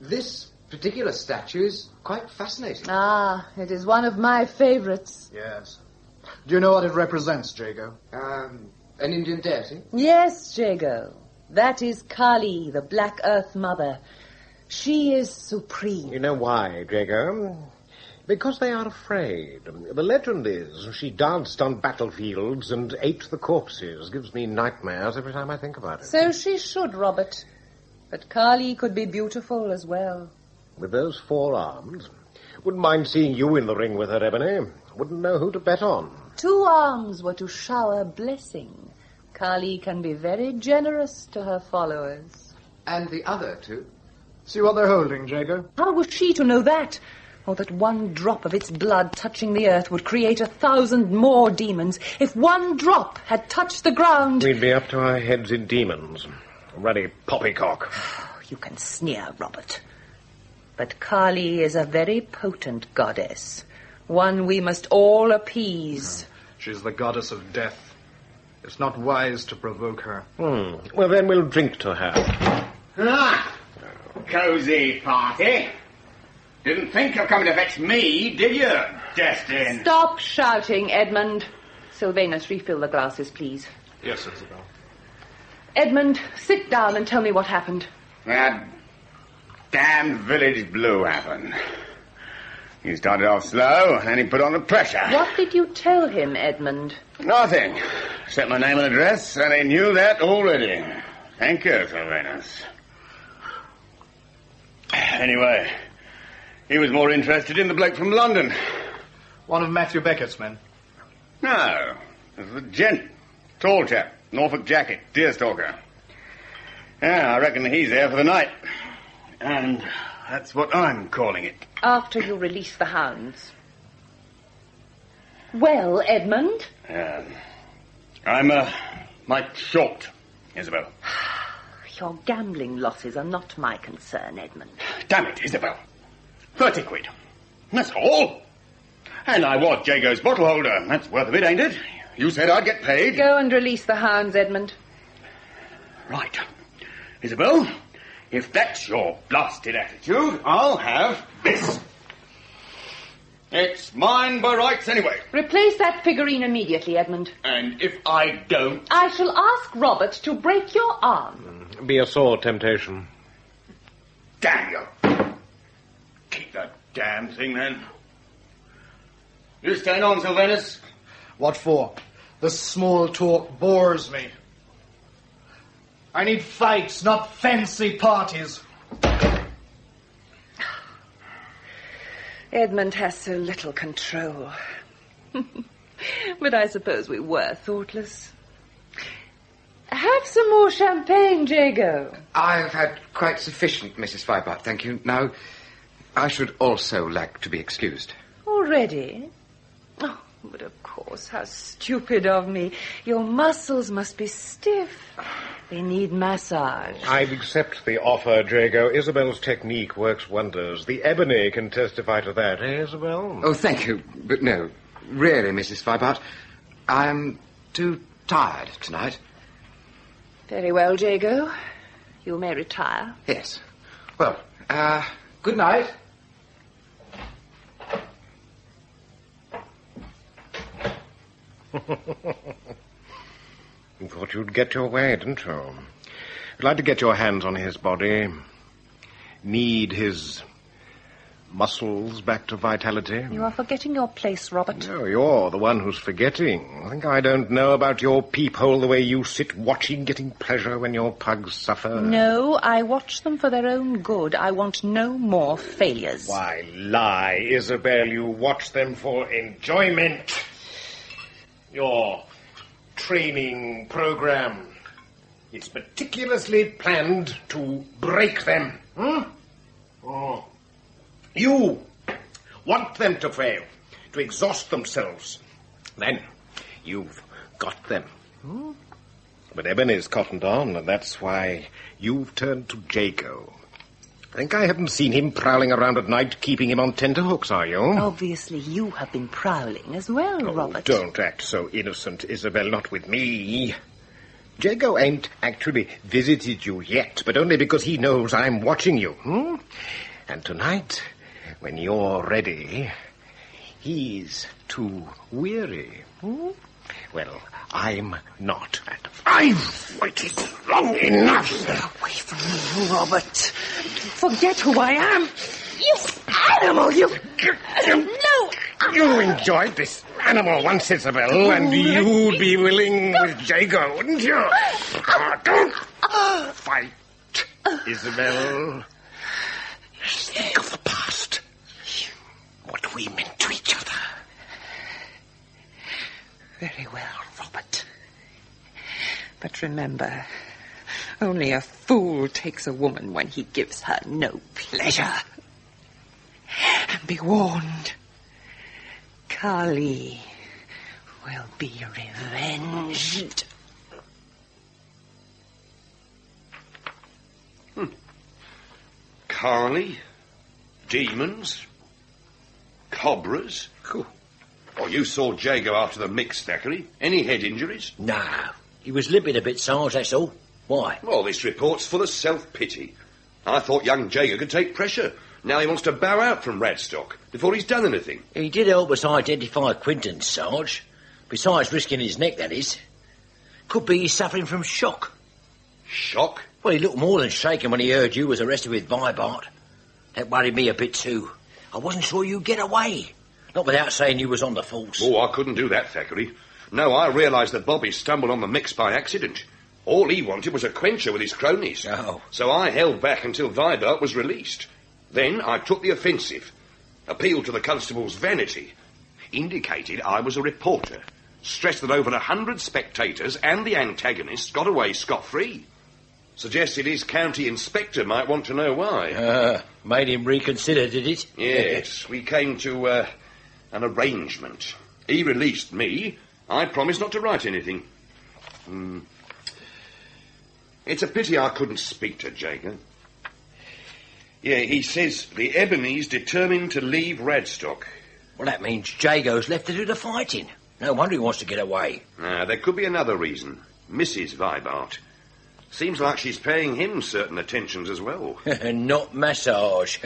This particular statue is quite fascinating. Ah, it is one of my favorites. Yes. Do you know what it represents, Jago? An Indian deity? Yes, Jago. That is Kali, the Black Earth Mother. She is supreme. You know why, Jago? Because they are afraid. The legend is she danced on battlefields and ate the corpses. Gives me nightmares every time I think about it. So she should, Robert. But Kali could be beautiful as well. With those 4 arms. Wouldn't mind seeing you in the ring with her, Ebony. Wouldn't know who to bet on. 2 arms were to shower blessing. Kali can be very generous to her followers. And the other 2? See what they're holding, Jago? How was she to know that? Or that 1 drop of its blood touching the earth would create 1,000 more demons. If 1 drop had touched the ground... We'd be up to our heads in demons. Ruddy poppycock. You can sneer, Robert. But Kali is a very potent goddess. One we must all appease. She's the goddess of death. It's not wise to provoke her. Well, then we'll drink to her. Cozy party. Didn't think of coming to fetch me, did you, Destin? Stop shouting, Edmund. Sylvanus, refill the glasses, please. Yes, Isabel. Edmund, sit down and tell me what happened. That damned village blue happened. He started off slow, and he put on the pressure. What did you tell him, Edmund? Nothing. Except my name and address, and he knew that already. Thank you, Sylvanus. Anyway, he was more interested in the bloke from London. One of Matthew Beckett's men? No, it was the gent. Tall chap, Norfolk jacket, deerstalker. Yeah, I reckon he's there for the night. And that's what I'm calling it. After you release the hounds. Well, Edmund? I'm Mike Short, Isabel. Your gambling losses are not my concern, Edmund. Damn it, Isabel. 30 quid. That's all. And I was Jago's bottle holder. That's worth a bit, ain't it? You said I'd get paid. Go and release the hounds, Edmund. Right. Isabel, if that's your blasted attitude, I'll have this. It's mine by rights anyway. Replace that figurine immediately, Edmund. And if I don't... I shall ask Robert to break your arm. Be a sore temptation. Damn you. Keep that damn thing, then. You staying on, Sylvanus? What for? The small talk bores me. I need fights, not fancy parties. Edmund has so little control. But I suppose we were thoughtless. Have some more champagne, Jago. I've had quite sufficient, Mrs. Vibart, thank you. Now, I should also like to be excused. Already? Oh, but of course, how stupid of me. Your muscles must be stiff. They need massage. I'd accept the offer, Jago. Isabel's technique works wonders. The ebony can testify to that, eh, Isabel? Oh, thank you. But no, really, Mrs. Vibart, I'm too tired tonight. Very well, Jago. You may retire. Yes. Well, good night. You thought you'd get your way, didn't you? You'd like to get your hands on his body. Knead his muscles back to vitality. You are forgetting your place, Robert. No, you're the one who's forgetting. I think I don't know about your peephole the way you sit watching, getting pleasure when your pugs suffer. No, I watch them for their own good. I want no more failures. Why lie, Isabel? You watch them for enjoyment. Your training program. It's meticulously planned to break them. Oh. You want them to fail, to exhaust themselves. Then you've got them. But Ebony's cottoned on, and that's why you've turned to Jago. I think I haven't seen him prowling around at night, keeping him on tenterhooks, are you? Obviously, you have been prowling as well, Robert. Don't act so innocent, Isabel, not with me. Jago ain't actually visited you yet, but only because he knows I'm watching you. And tonight, when you're ready, he's too weary. Well, I'm not. I've waited long enough. Away from me, Robert. Forget who I am. You animal, you... No! You enjoyed this animal once, Isabel, and you'd be willing with Jago, wouldn't you? Don't fight, Isabel. Think of the past. What we meant to each other. Very well, Robert. But remember, only a fool takes a woman when he gives her no pleasure. And be warned, Kali will be revenged. Kali? Demons? Cobras? Oh, you saw Jago after the mix, Thackeray. Any head injuries? Nah, he was limping a bit, Sarge, that's all. Why? Well, this report's full of self-pity. I thought young Jago could take pressure. Now he wants to bow out from Radstock before he's done anything. He did help us identify Quinton, Sarge. Besides risking his neck, that is. Could be he's suffering from shock. Shock? Well, he looked more than shaken when he heard you was arrested with Vibart. That worried me a bit too. I wasn't sure you'd get away. Not without saying you was on the force. Oh, I couldn't do that, Thackeray. No, I realised that Bobby stumbled on the mix by accident. All he wanted was a quencher with his cronies. Oh. So I held back until Vibart was released. Then I took the offensive, appealed to the constable's vanity, indicated I was a reporter, stressed that over 100 spectators and the antagonists got away scot-free. Suggested his county inspector might want to know why. Made him reconsider, did it? Yes, we came to an arrangement. He released me. I promised not to write anything. It's a pity I couldn't speak to Jago. Yeah, he says the Ebony's determined to leave Radstock. Well, that means Jago's left to do the fighting. No wonder he wants to get away. There could be another reason. Mrs. Vibart. Seems like she's paying him certain attentions as well. Not massage.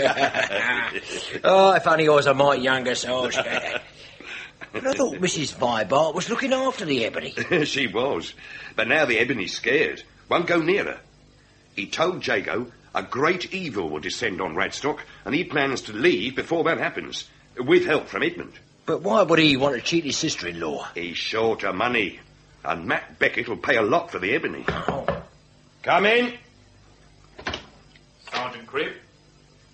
Oh, if only I was a mite younger, Sarge. But I thought Mrs. Vibart was looking after the Ebony. She was. But now the Ebony's scared. Won't go near her. He told Jago a great evil will descend on Radstock, and he plans to leave before that happens, with help from Edmund. But why would he want to cheat his sister-in-law? He's short of money, and Matt Beckett will pay a lot for the Ebony. Come in. Sergeant Cribb,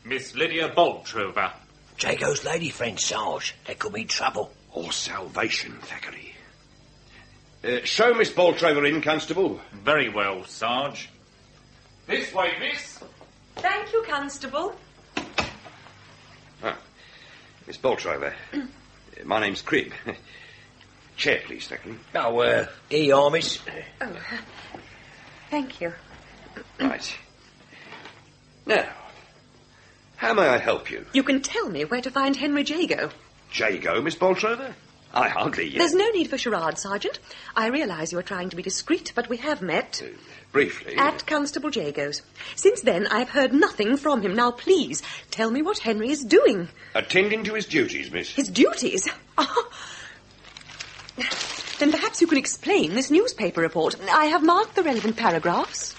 Miss Lydia Boltrover. Jago's lady friend, Sarge. That could mean trouble. Or salvation, Thackeray. Show Miss Boltrover in, Constable. Very well, Sarge. This way, miss. Thank you, Constable. Miss Boltrover. My name's Cribb. Chair, please, Thackeray. Oh, here you are, miss. Oh, thank you. Right. Now, how may I help you? You can tell me where to find Henry Jago. Jago, Miss Boltrover? I hardly... There's no need for charade, Sergeant. I realise you are trying to be discreet, but we have met. Briefly. At Constable Jago's. Since then, I've heard nothing from him. Now, please, tell me what Henry is doing. Attending to his duties, miss. His duties? Then perhaps you can explain this newspaper report. I have marked the relevant paragraphs.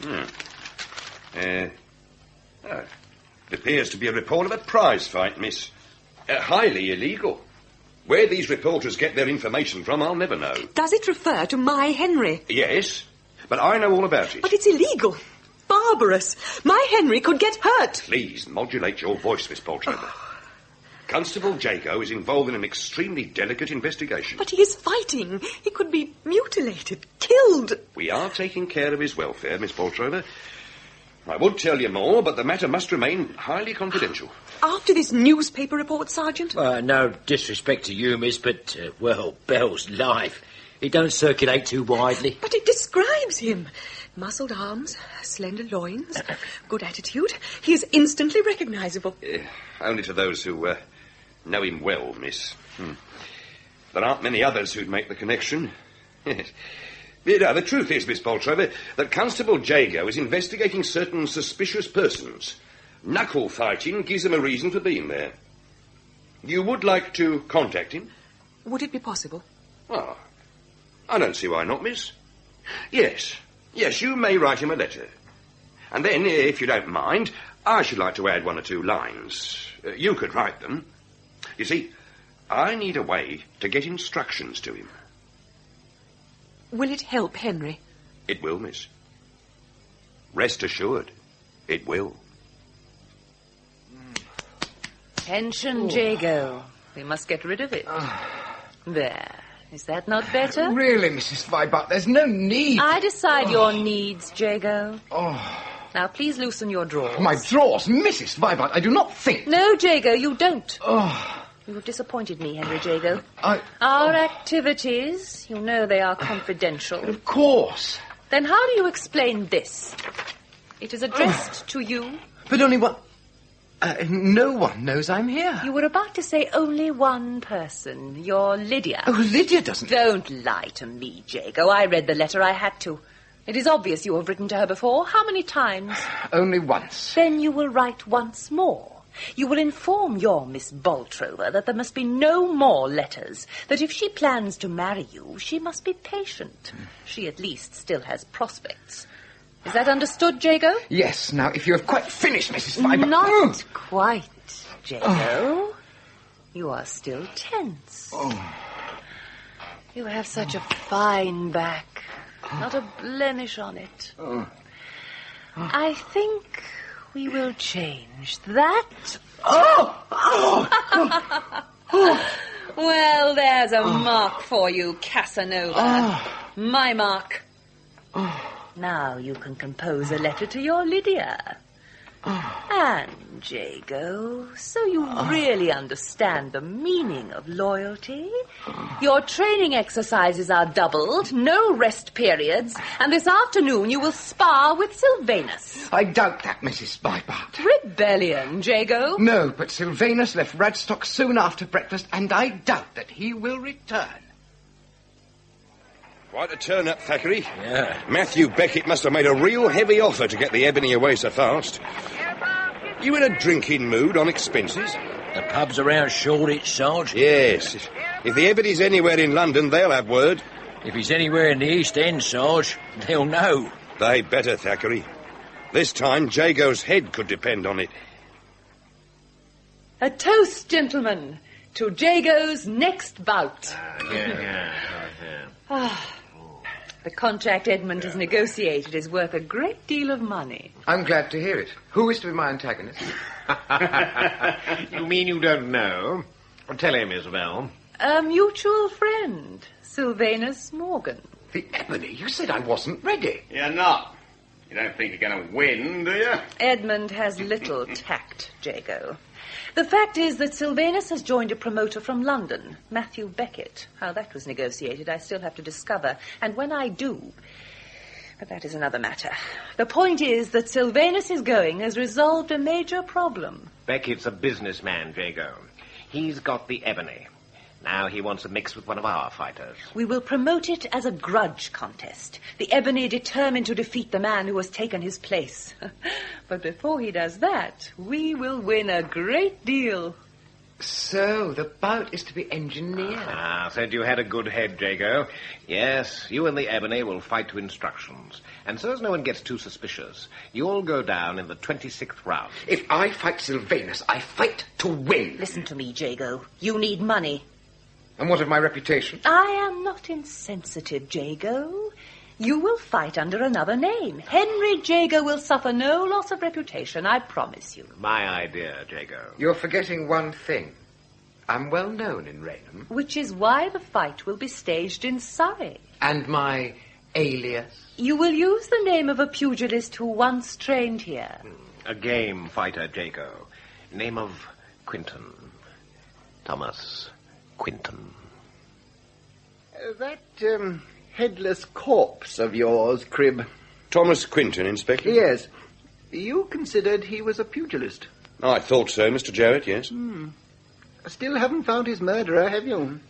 It appears to be a report of a prize fight, miss. Highly illegal. Where these reporters get their information from, I'll never know. Does it refer to my Henry? Yes, but I know all about it. But it's illegal. Barbarous. My Henry could get hurt. Please modulate your voice, Miss Boltrover. Constable Jago is involved in an extremely delicate investigation. But he is fighting. He could be mutilated, killed. We are taking care of his welfare, Miss Boltrover. I would tell you more, but the matter must remain highly confidential. After this newspaper report, Sergeant? No disrespect to you, miss, but, well, Bell's life. It don't circulate too widely. But it describes him. Muscled arms, slender loins, good attitude. He is instantly recognisable. Only to those who know him well, miss. There aren't many others who'd make the connection. The truth is, Miss Boltrover, that Constable Jago is investigating certain suspicious persons. Knuckle fighting gives him a reason for being there. You would like to contact him? Would it be possible? Oh, I don't see why not, miss. Yes, you may write him a letter. And then, if you don't mind, I should like to add 1 or 2 lines. You could write them. You see, I need a way to get instructions to him. Will it help Henry? It will, miss. Rest assured, it will. Tension, Jago. We must get rid of it. There. Is that not better? Really, Mrs. Vibart, there's no need. I decide your needs, Jago. Now, please loosen your drawers. My drawers? Mrs. Vibart, I do not think... No, Jago, you don't. You have disappointed me, Henry Jago. Our activities, you know they are confidential. Of course. Then how do you explain this? It is addressed to you. But only one... no one knows I'm here. You were about to say only one person, your Lydia. Oh, Lydia doesn't... Don't lie to me, Jago. I read the letter. I had to. It is obvious you have written to her before. How many times? Only once. Then you will write once more. You will inform your Miss Boltrover that there must be no more letters, that if she plans to marry you, she must be patient. She at least still has prospects. Is that understood, Jago? Yes. Now, if you have quite finished, Mrs. Vibart... Not quite, Jago. You are still tense. You have such a fine back. Not a blemish on it. I think we will change that. Well, there's a mark for you, Casanova. My mark. Now you can compose a letter to your Lydia. And, Jago, so you really understand the meaning of loyalty. Your training exercises are doubled, no rest periods, and this afternoon you will spar with Sylvanus. I doubt that, Mrs. Vibart. Rebellion, Jago? No, but Sylvanus left Radstock soon after breakfast, and I doubt that he will return. Quite a turn-up, Thackeray. Yeah. Matthew Beckett must have made a real heavy offer to get the ebony away so fast. You in a drinking mood on expenses? The pubs around Shoreditch, Sarge? Yes. If the ebony's anywhere in London, they'll have word. If he's anywhere in the East End, Sarge, they'll know. They better, Thackeray. This time, Jago's head could depend on it. A toast, gentlemen, to Jago's next bout. The contract Edmund has negotiated is worth a great deal of money. I'm glad to hear it. Who is to be my antagonist? You mean you don't know? Tell him, Isabel. A mutual friend, Sylvanus Morgan. The ebony? You said I wasn't ready. You're not. You don't think you're going to win, do you? Edmund has little tact, Jago. The fact is that Sylvanus has joined a promoter from London, Matthew Beckett. How that was negotiated, I still have to discover. And when I do... But that is another matter. The point is that Sylvanus' going has resolved a major problem. Beckett's a businessman, Jago. He's got the ebony. Now he wants to mix with one of our fighters. We will promote it as a grudge contest. The ebony determined to defeat the man who has taken his place. But before he does that, we will win a great deal. So, the bout is to be engineered. Ah, said you had a good head, Jago. Yes, you and the Ebony will fight to instructions. And so as no one gets too suspicious, you'll go down in the 26th round. If I fight Sylvanus, I fight to win. Listen to me, Jago. You need money. And what of my reputation? I am not insensitive, Jago. You will fight under another name. Henry Jago will suffer no loss of reputation, I promise you. My idea, Jago. You're forgetting one thing. I'm well known in Raynham. Which is why the fight will be staged in Surrey. And my alias? You will use the name of a pugilist who once trained here. A game fighter, Jago. Name of Quinton. Thomas Quinton. That headless corpse of yours, Crib. Thomas Quinton, Inspector? Yes. You considered he was a pugilist? I thought so, Mr. Jarrett, yes. Still haven't found his murderer, have you?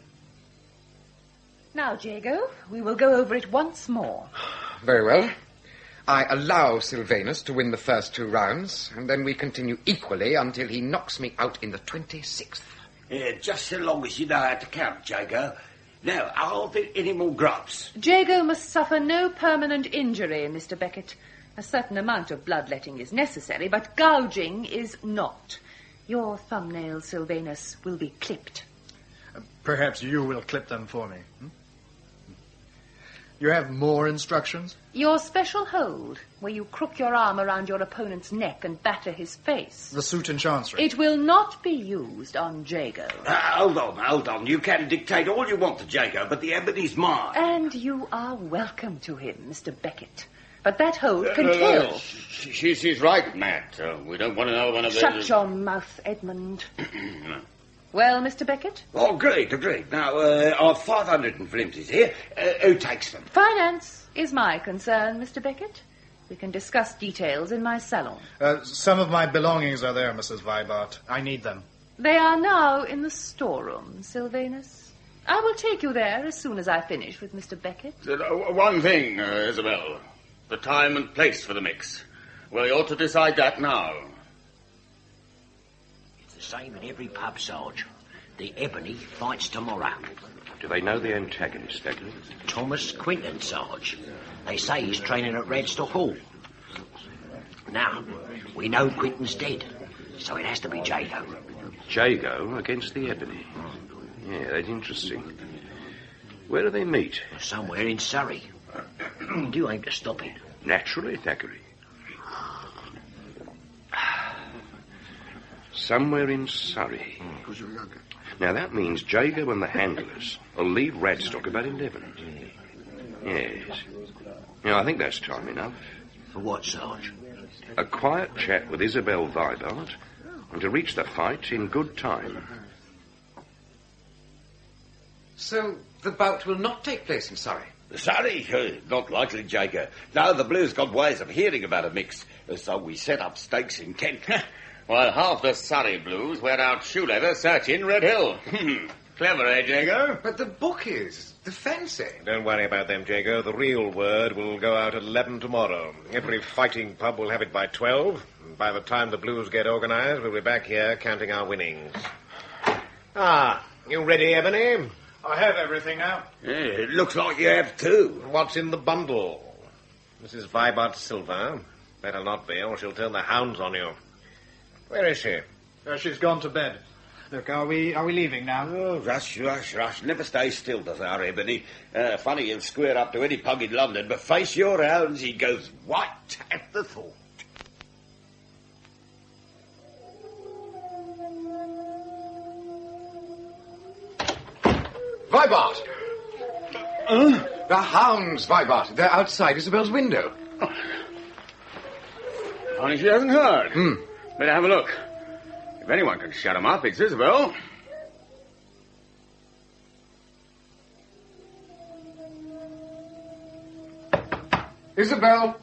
Now, Jago, we will go over it once more. Very well. I allow Sylvanus to win the first 2 rounds, and then we continue equally until he knocks me out in the 26th. Yeah, just so long as you know how to count, Jago. Now, are there any more grubs? Jago must suffer no permanent injury, Mr. Beckett. A certain amount of bloodletting is necessary, but gouging is not. Your thumbnails, Sylvanus, will be clipped. Perhaps you will clip them for me. You have more instructions? Your special hold, where you crook your arm around your opponent's neck and batter his face. The suit in Chancery. It will not be used on Jago. Hold on. You can dictate all you want to Jago, but the Ebony's mine. And you are welcome to him, Mr. Beckett. But that hold can kill. She's right, Matt. We don't want to know one of those... Shut your mouth, Edmund. Well, Mr. Beckett? Oh, agreed. Now, I've 500 and flimsies here. Who takes them? Finance is my concern, Mr. Beckett. We can discuss details in my salon. Some of my belongings are there, Mrs. Vibart. I need them. They are now in the storeroom, Sylvanus. I will take you there as soon as I finish with Mr. Beckett. One thing, Isabel. The time and place for the mix. We ought to decide that now. It's the same in every pub, Sarge. The Ebony fights tomorrow. Do they know the antagonist, Douglas? Thomas Quinton, Sarge. They say he's training at Redstock Hall. Now, we know Quinton's dead, so it has to be Jago. Jago against the Ebony. Yeah, that's interesting. Where do they meet? Somewhere in Surrey. You aim to stop it. Naturally, Thackeray. Somewhere in Surrey. Now, that means Jago and the handlers will leave Radstock about 11. Yes. I think that's time enough. For what, Sarge? A quiet chat with Isabel Vibart, and to reach the fight in good time. So, the bout will not take place in Surrey? Surrey? Not likely, Jago. No, the Blues got ways of hearing about a mix, so we set up stakes in Kent. While half the Surrey Blues wear out shoe leather searching Red Hill. Clever, eh, Jago? But the bookies, the fencing. Don't worry about them, Jago. The real word will go out at 11 tomorrow. Every fighting pub will have it by 12. And by the time the Blues get organised, we'll be back here counting our winnings. You ready, Ebony? I have everything now. Yeah, it looks like you have too. What's in the bundle? Mrs. Vibart's silver. Better not be, or she'll turn the hounds on you. Where is she? She's gone to bed. Look, are we leaving now? Oh, rush. Never stay still, does our Ebony. Funny he'll square up to any pug in London, but face your hounds, he goes white at the thought. Vibart! The hounds, Vibart. They're outside Isabel's window. Funny she hasn't heard. Better have a look. If anyone can shut 'em up, it's Isabel. Isabel!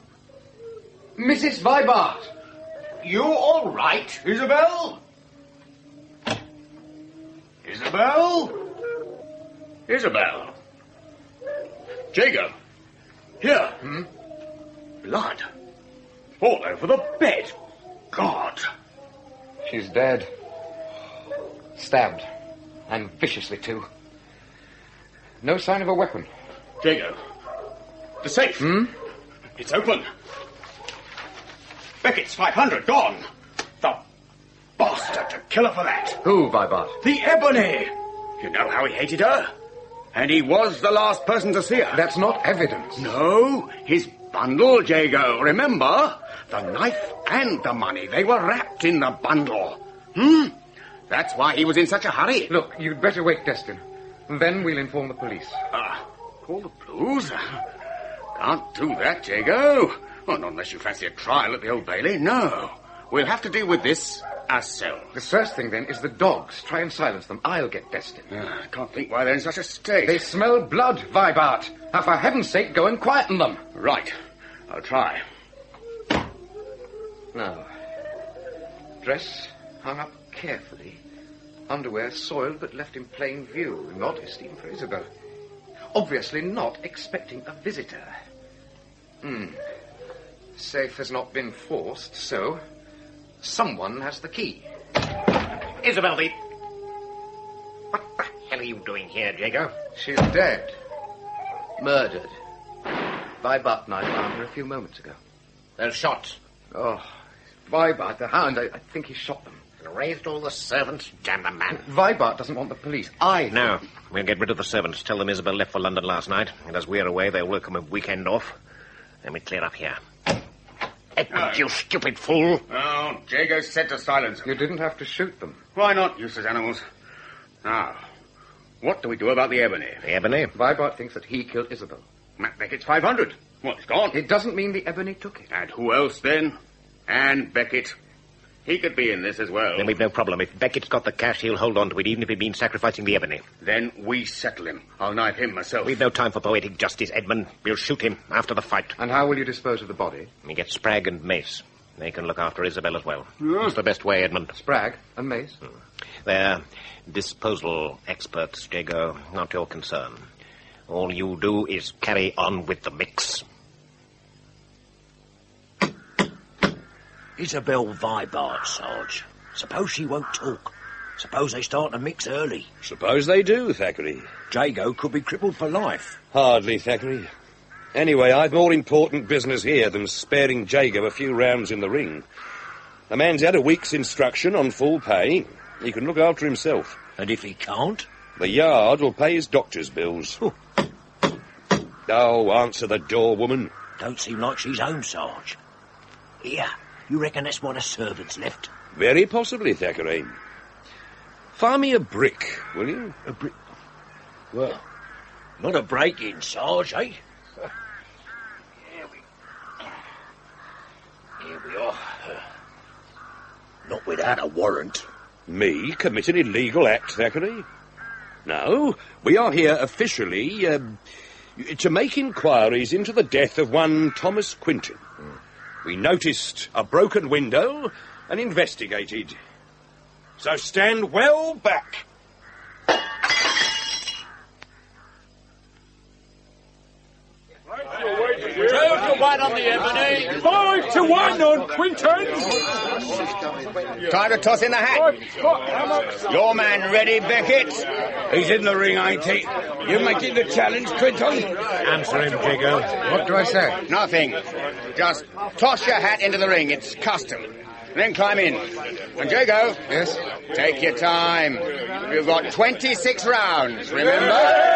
Mrs. Vibart! You all right, Isabel? Isabel! Jago! Here! Blood! All over the bed! God! She's dead. Stabbed. And viciously, too. No sign of a weapon. Jago. The safe. It's open. Beckett's 500 gone. The bastard to kill her for that. Who, Vibart? The Ebony. You know how he hated her. And he was the last person to see her. That's not evidence. No, his bundle, Jago. Remember? The knife and the money. They were wrapped in the bundle. That's why he was in such a hurry. Look, you'd better wait, Destin. Then we'll inform the police. Call the Blues? Can't do that, Jago. Well, not unless you fancy a trial at the Old Bailey. No. We'll have to deal with this ourselves. The first thing, then, is the dogs. Try and silence them. I'll get Destin. I can't think why they're in such a state. They smell blood, Vibart. Now, for heaven's sake, go and quieten them. Right. I'll try. Now, dress hung up carefully. Underwear soiled but left in plain view. Modest even for Isabel. Obviously not expecting a visitor. Safe has not been forced, so someone has the key. Isabel, what the hell are you doing here, Jago? She's dead. Murdered. Vibart and I found her a few moments ago. Those shots. Oh, Vibart, the hound, I think he shot them. Raised all the servants, damn the man. Vibart doesn't want the police. No, we'll get rid of the servants. Tell them Isabel left for London last night, and as we're away, they'll welcome a weekend off. Then we clear up here. Edmund, you stupid fool. Oh, Jago said to silence them. You didn't have to shoot them. Why not, useless animals? Now, what do we do about the Ebony? The Ebony? Vibart thinks that he killed Isabel. Matt Beckett's 500. Well, it's gone. It doesn't mean the Ebony took it. And who else, then? And Beckett. He could be in this as well. Then we've no problem. If Beckett's got the cash, he'll hold on to it, even if it means sacrificing the Ebony. Then we settle him. I'll knife him myself. We've no time for poetic justice, Edmund. We'll shoot him after the fight. And how will you dispose of the body? We get Spragg and Mace. They can look after Isabel as well. It's the best way, Edmund. Spragg and Mace? They're disposal experts, Jago. Not your concern. All you do is carry on with the mix. Isabel Vibart, Sarge. Suppose she won't talk. Suppose they start to mix early. Suppose they do, Thackeray. Jago could be crippled for life. Hardly, Thackeray. Anyway, I've more important business here than sparing Jago a few rounds in the ring. The man's had a week's instruction on full pay. He can look after himself. And if he can't? The yard will pay his doctor's bills. Oh, answer the door, woman. Don't seem like she's home, Sarge. Here, you reckon that's what her servants left? Very possibly, Thackeray. Fire me a brick, will you? A brick? Well, not a break-in, Sarge, eh? Here we are. Not without a warrant. Me commit an illegal act, Thackeray? No, we are here officially to make inquiries into the death of one Thomas Quinton. We noticed a broken window and investigated. So stand well back. 2-1 on the Ebony. 5-1 on Quinton. Time to toss in the hat. Your man ready, Beckett? He's in the ring, ain't he? You making the challenge, Quinton? Answer him, Jago. What do I say? Nothing. Just toss your hat into the ring. It's custom. Then climb in. And Jago. Yes? Take your time. You've got 26 rounds, remember?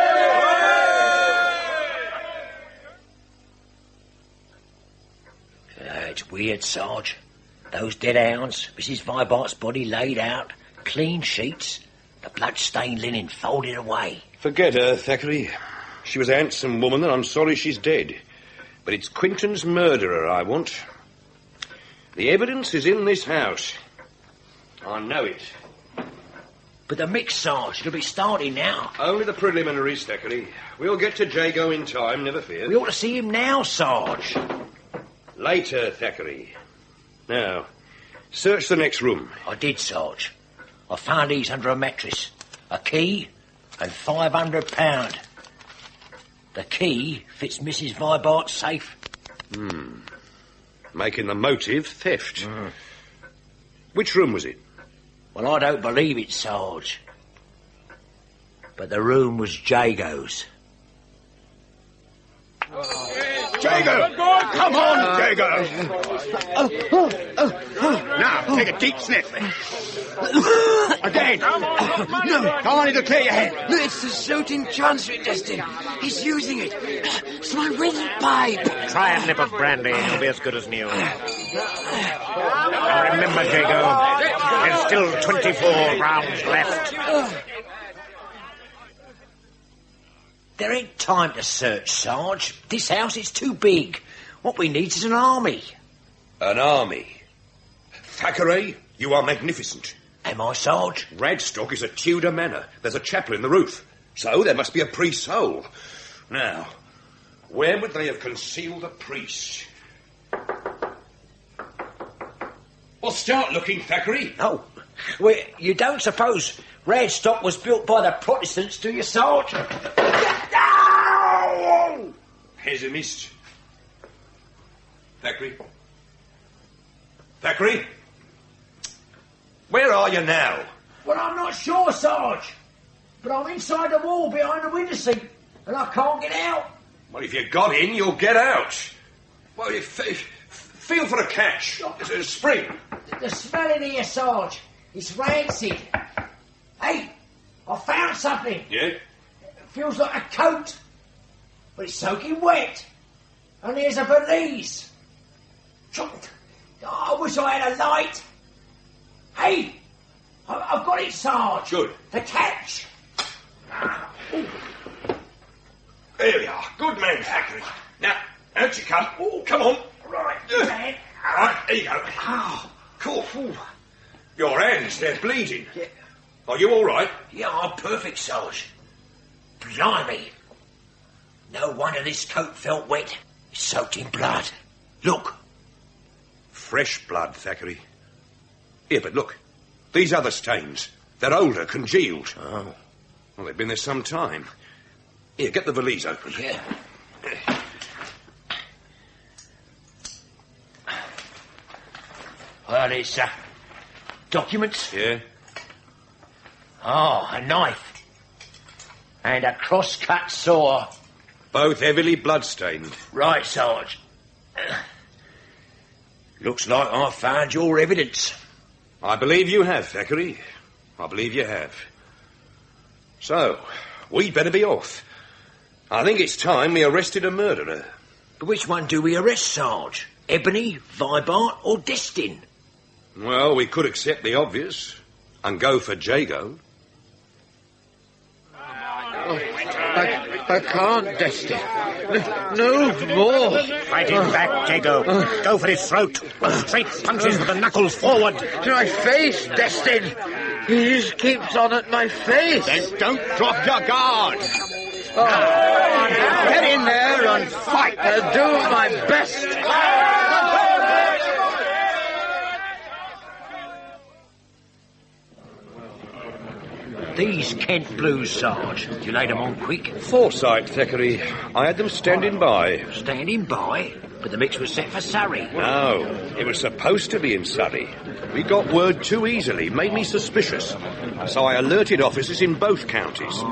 It's weird, Sarge. Those dead hounds, Mrs. Vibart's body laid out, clean sheets, the blood-stained linen folded away. Forget her, Thackeray. She was a handsome woman, and I'm sorry she's dead. But it's Quinton's murderer I want. The evidence is in this house. I know it. But the mix, Sarge, it'll be starting now. Only the preliminaries, Thackeray. We'll get to Jago in time, never fear. We ought to see him now, Sarge. Later, Thackeray. Now, search the next room. I did, Sarge. I found these under a mattress. A key and £500. The key fits Mrs. Vibart's safe. Making the motive theft. Which room was it? Well, I don't believe it, Sarge. But the room was Jago's. Jago! Come on, Jago! Now, take a deep sniff. Again. No, I want you to clear your head. It's the shooting chance, Destin. He's using it. It's my windpipe. Try a nip of brandy, and you'll be as good as new. And remember, Jago, there's still 24 rounds left. There ain't time to search, Sarge. This house is too big. What we need is an army. An army? Thackeray, you are magnificent. Am I, Sarge? Radstock is a Tudor manor. There's a chapel in the roof. So there must be a priest's hole. Now, where would they have concealed the priest? Well, start looking, Thackeray. No. Well, you don't suppose Radstock was built by the Protestants, do you, Sarge? Pessimist. Thackeray? Thackeray? Where are you now? Well, I'm not sure, Sarge. But I'm inside the wall behind the window seat, and I can't get out. Well, if you got in, you'll get out. Well, feel for a catch. It's a spring. The smell in here, Sarge. It's rancid. Hey, I found something. Yeah? It feels like a coat. But it's soaking wet. And there's a valise. I wish I had a light. Hey, I've got it, Sarge. Good. The catch. There we are. Good man, Thackeray. Now, out you come. Oh, come on. Right, man. Right, there you go. Oh, cool. Ooh. Your hands, they're bleeding. Yeah. Are you all right? Yeah, I'm perfect, Sarge. Blimey. No wonder this coat felt wet. It's soaked in blood. Look. Fresh blood, Thackeray. Here, but look. These other stains. They're older, congealed. Oh. Well, they've been there some time. Here, get the valise open. Yeah. Well, it's, documents. Yeah? Oh, a knife. And a cross-cut saw. Both heavily blood-stained. Right, Sarge. Looks like I found your evidence. I believe you have, Thackeray. I believe you have. So, we'd better be off. I think it's time we arrested a murderer. But which one do we arrest, Sarge? Ebony, Vibart, or Destin? Well, we could accept the obvious and go for Jago. I can't, Destin. No more. Fight him back, Jago. Go for his throat. Straight punches with the knuckles forward. To my face, Destin. He just keeps on at my face. Then don't drop your guard. Get in there and fight. I'll do my best. These Kent Blues, Sarge. You laid them on quick? Foresight, Thackeray. I had them standing by. Standing by? But the mix was set for Surrey. No, it was supposed to be in Surrey. We got word too easily, made me suspicious. So I alerted officers in both counties.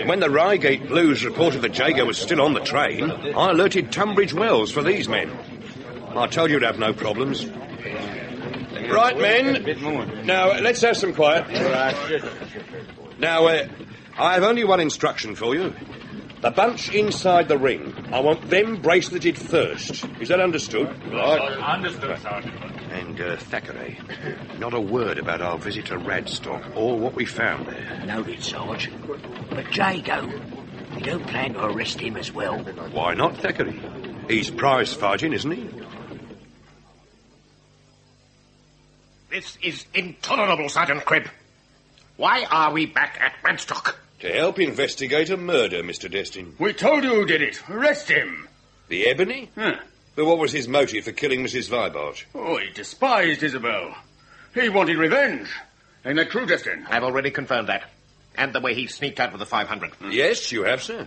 When the Reigate Blues reported that Jago was still on the train, I alerted Tunbridge Wells for these men. I told you to have no problems. Right, men. Now, let's have some quiet. Now, I have only one instruction for you. The bunch inside the ring, I want them braceleted first. Is that understood? Right. Understood, Sergeant. And, Thackeray, not a word about our visit to Radstock or what we found there. Noted, Sarge. But Jago, you don't plan to arrest him as well? Why not, Thackeray? He's prize fighting, isn't he? This is intolerable, Sergeant Cribb. Why are we back at Radstock? To help investigate a murder, Mr. Destin. We told you who did it. Arrest him. The Ebony? Huh. But what was his motive for killing Mrs. Vibart? Oh, he despised Isabel. He wanted revenge. Ain't that true, Destin? I've already confirmed that. And the way he sneaked out with the 500. Yes, you have, sir.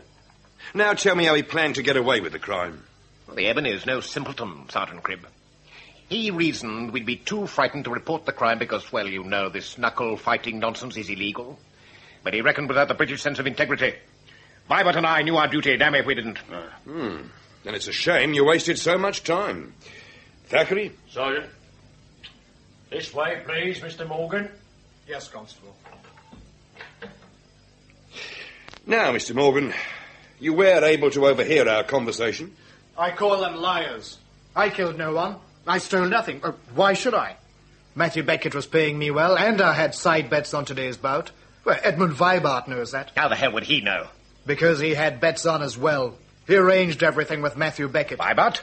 Now tell me how he planned to get away with the crime. Well, the Ebony is no simpleton, Sergeant Cribb. He reasoned we'd be too frightened to report the crime because, well, you know, this knuckle-fighting nonsense is illegal. But he reckoned without the British sense of integrity. Vibert and I knew our duty, damn if we didn't. Then it's a shame you wasted so much time. Thackeray? Sergeant. This way, please, Mr. Morgan. Yes, Constable. Now, Mr. Morgan, you were able to overhear our conversation. I call them liars. I killed no one. I stole nothing. Why should I? Matthew Beckett was paying me well, and I had side bets on today's bout. Well, Edmund Vibart knows that. How the hell would he know? Because he had bets on as well. He arranged everything with Matthew Beckett. Vibart?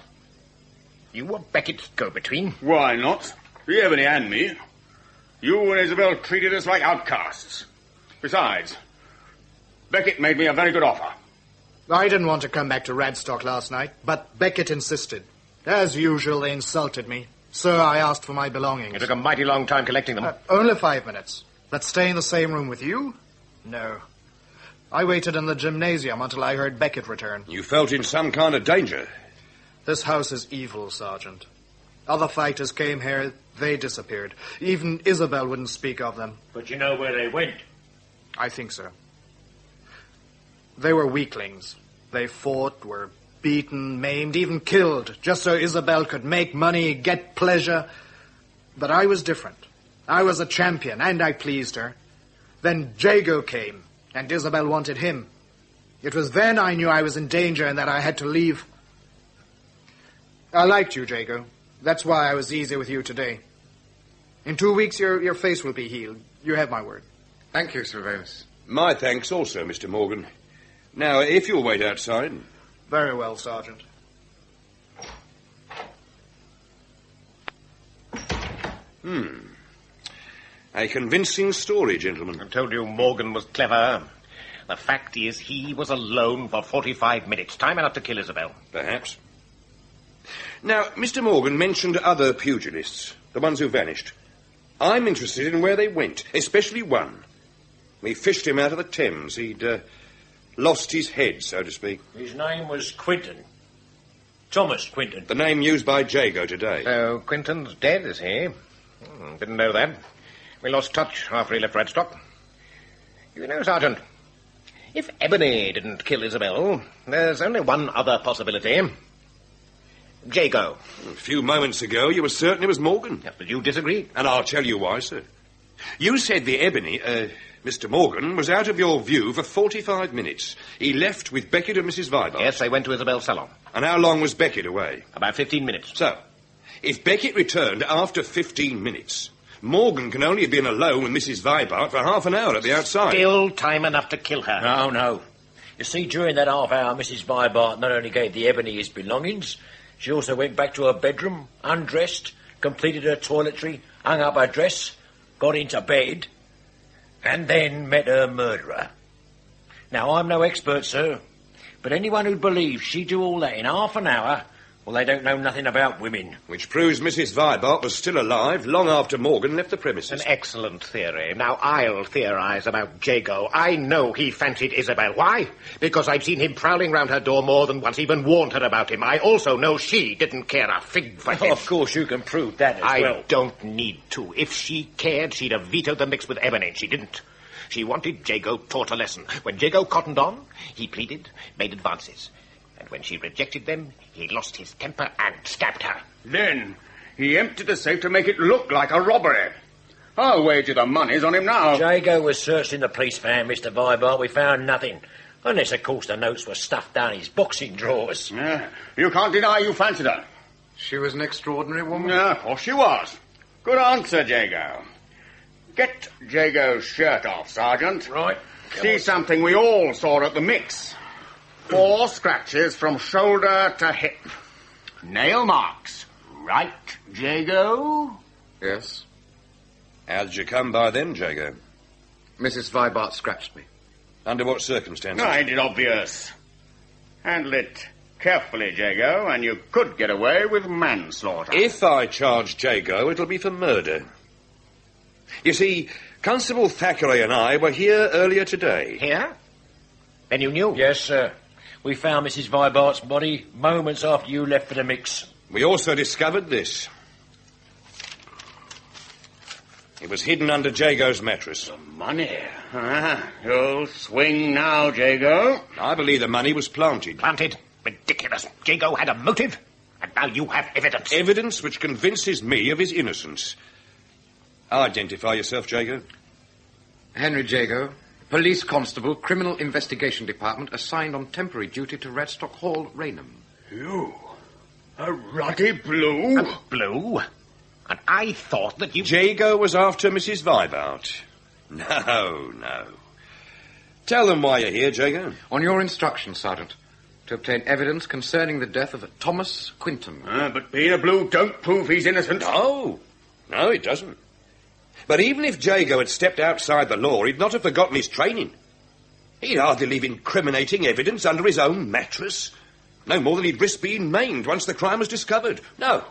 You were Beckett's go-between? Why not? The Ebony and me. You and Isabel treated us like outcasts. Besides, Beckett made me a very good offer. I didn't want to come back to Radstock last night, but Beckett insisted. As usual, they insulted me, so I asked for my belongings. It took a mighty long time collecting them. Only 5 minutes. But stay in the same room with you? No. I waited in the gymnasium until I heard Beckett return. You felt in some kind of danger. This house is evil, Sergeant. Other fighters came here, they disappeared. Even Isabel wouldn't speak of them. But you know where they went? I think so. They were weaklings. They fought, were beaten, maimed, even killed, just so Isabel could make money, get pleasure. But I was different. I was a champion, and I pleased her. Then Jago came, and Isabel wanted him. It was then I knew I was in danger and that I had to leave. I liked you, Jago. That's why I was easy with you today. In 2 weeks, your face will be healed. You have my word. Thank you, Sylvanus. My thanks also, Mr. Morgan. Now, if you'll wait outside... Very well, Sergeant. A convincing story, gentlemen. I told you Morgan was clever. The fact is, he was alone for 45 minutes. Time enough to kill Isabel. Perhaps. Now, Mr. Morgan mentioned other pugilists, the ones who vanished. I'm interested in where they went, especially one. We fished him out of the Thames. He'd lost his head, so to speak. His name was Quinton. Thomas Quinton. The name used by Jago today. So Quinton's dead, is he? Didn't know that. We lost touch after he left Radstock. You know, Sergeant, if Ebony didn't kill Isabel, there's only one other possibility. Jago. A few moments ago, you were certain it was Morgan. Yeah, but you disagree. And I'll tell you why, sir. You said the Ebony, Mr. Morgan, was out of your view for 45 minutes. He left with Beckett and Mrs. Vibart. Yes, they went to Isabel's salon. And how long was Beckett away? About 15 minutes. So, if Beckett returned after 15 minutes, Morgan can only have been alone with Mrs. Vibart for half an hour at the outside. Still time enough to kill her. No. You see, during that half hour, Mrs. Vibart not only gave the Ebony his belongings, she also went back to her bedroom, undressed, completed her toiletry, hung up her dress, got into bed, and then met her murderer. Now, I'm no expert, sir, but anyone who believes she'd do all that in half an hour, well, they don't know nothing about women. Which proves Mrs. Vibart was still alive long after Morgan left the premises. An excellent theory. Now, I'll theorize about Jago. I know he fancied Isabel. Why? Because I've seen him prowling round her door more than once, even warned her about him. I also know she didn't care a fig for him. Of course, you can prove that as well. I don't need to. If she cared, she'd have vetoed the mix with Ebony. She didn't. She wanted Jago taught a lesson. When Jago cottoned on, he pleaded, made advances. And when she rejected them, he lost his temper and stabbed her. Then he emptied the safe to make it look like a robbery. I'll wager the money's on him now. Jago was searched in the police van, Mr. Vibart. We found nothing. Unless, of course, the notes were stuffed down his boxing drawers. Yeah, you can't deny you fancied her. She was an extraordinary woman. Yeah, of course she was. Good answer, Jago. Get Jago's shirt off, Sergeant. Right. See something we all saw at the mix. 4 scratches from shoulder to hip. Nail marks. Right, Jago? Yes. How did you come by them, Jago? Mrs. Vibart scratched me. Under what circumstances? I did obvious. Handle it carefully, Jago, and you could get away with manslaughter. If I charge Jago, it'll be for murder. You see, Constable Thackeray and I were here earlier today. Here? Then you knew? Yes, sir. We found Mrs. Vibart's body moments after you left for the mix. We also discovered this. It was hidden under Jago's mattress. The money? You'll swing now, Jago. I believe the money was planted. Planted? Ridiculous. Jago had a motive, and now you have evidence. Evidence which convinces me of his innocence. Identify yourself, Jago. Henry Jago, Police Constable, Criminal Investigation Department, assigned on temporary duty to Radstock Hall, Raynham. You? A ruddy blue? A blue? And I thought that you... Jago was after Mrs. Vibart. No. Tell them why you're here, Jago. On your instructions, Sergeant, to obtain evidence concerning the death of Thomas Quinton. But being a blue don't prove he's innocent. No, it doesn't. But even if Jago had stepped outside the law, he'd not have forgotten his training. He'd hardly leave incriminating evidence under his own mattress. No more than he'd risk being maimed once the crime was discovered. No.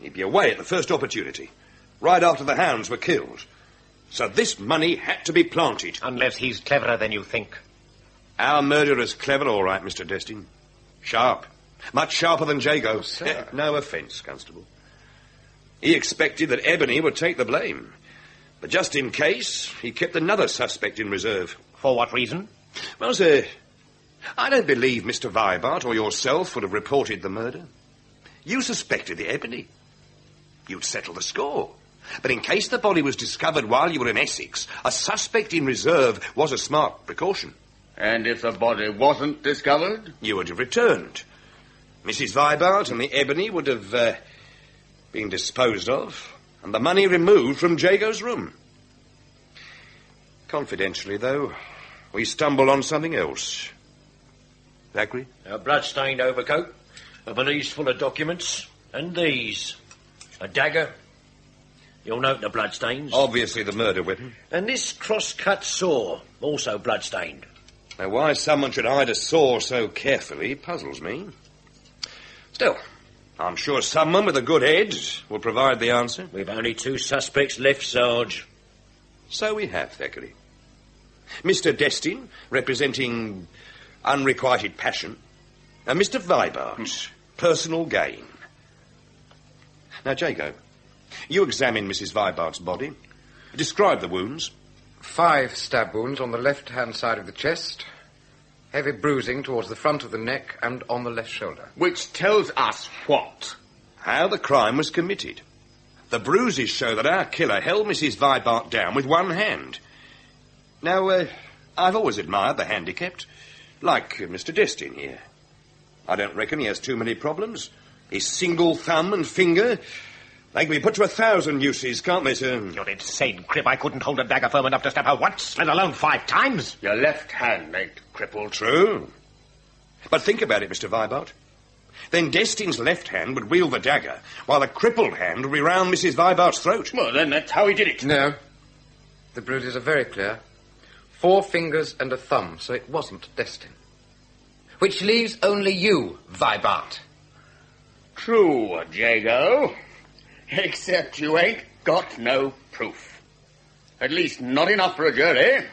He'd be away at the first opportunity, right after the hounds were killed. So this money had to be planted. Unless he's cleverer than you think. Our murderer's clever, all right, Mr. Destin. Sharp. Much sharper than Jago. Oh, sir. No offence, Constable. He expected that Ebony would take the blame. But just in case, he kept another suspect in reserve. For what reason? Well, sir, I don't believe Mr. Vibart or yourself would have reported the murder. You suspected the Ebony. You'd settle the score. But in case the body was discovered while you were in Essex, a suspect in reserve was a smart precaution. And if the body wasn't discovered? You would have returned. Mrs. Vibart and the Ebony would have been disposed of, and the money removed from Jago's room. Confidentially, though, we stumbled on something else. Thackeray? A blood-stained overcoat, a valise full of documents, and these. A dagger. You'll note the bloodstains. Obviously the murder weapon. And this cross-cut saw, also blood-stained. Now, why someone should hide a saw so carefully puzzles me. Still, I'm sure someone with a good head will provide the answer. We've only 2 suspects left, Sarge. So we have, Thackeray. Mr. Destin, representing unrequited passion, and Mr. Vibart, personal gain. Now, Jago, you examine Mrs. Vibart's body. Describe the wounds. 5 stab wounds on the left-hand side of the chest. Heavy bruising towards the front of the neck and on the left shoulder. Which tells us what? How the crime was committed. The bruises show that our killer held Mrs. Vibart down with one hand. Now, I've always admired the handicapped, like Mr. Destin here. I don't reckon he has too many problems. His single thumb and finger, they can be put to 1,000 uses, can't they, sir? You're insane, Crib. I couldn't hold a dagger firm enough to stab her once, let alone 5 times. Your left hand ain't crippled. True. But think about it, Mr. Vibart. Then Destin's left hand would wield the dagger, while the crippled hand would be round Mrs. Vibart's throat. Well, then that's how he did it. No. The bruises are very clear. 4 fingers and a thumb, so it wasn't Destin. Which leaves only you, Vibart. True, Jago. Except you ain't got no proof. At least not enough for a jury.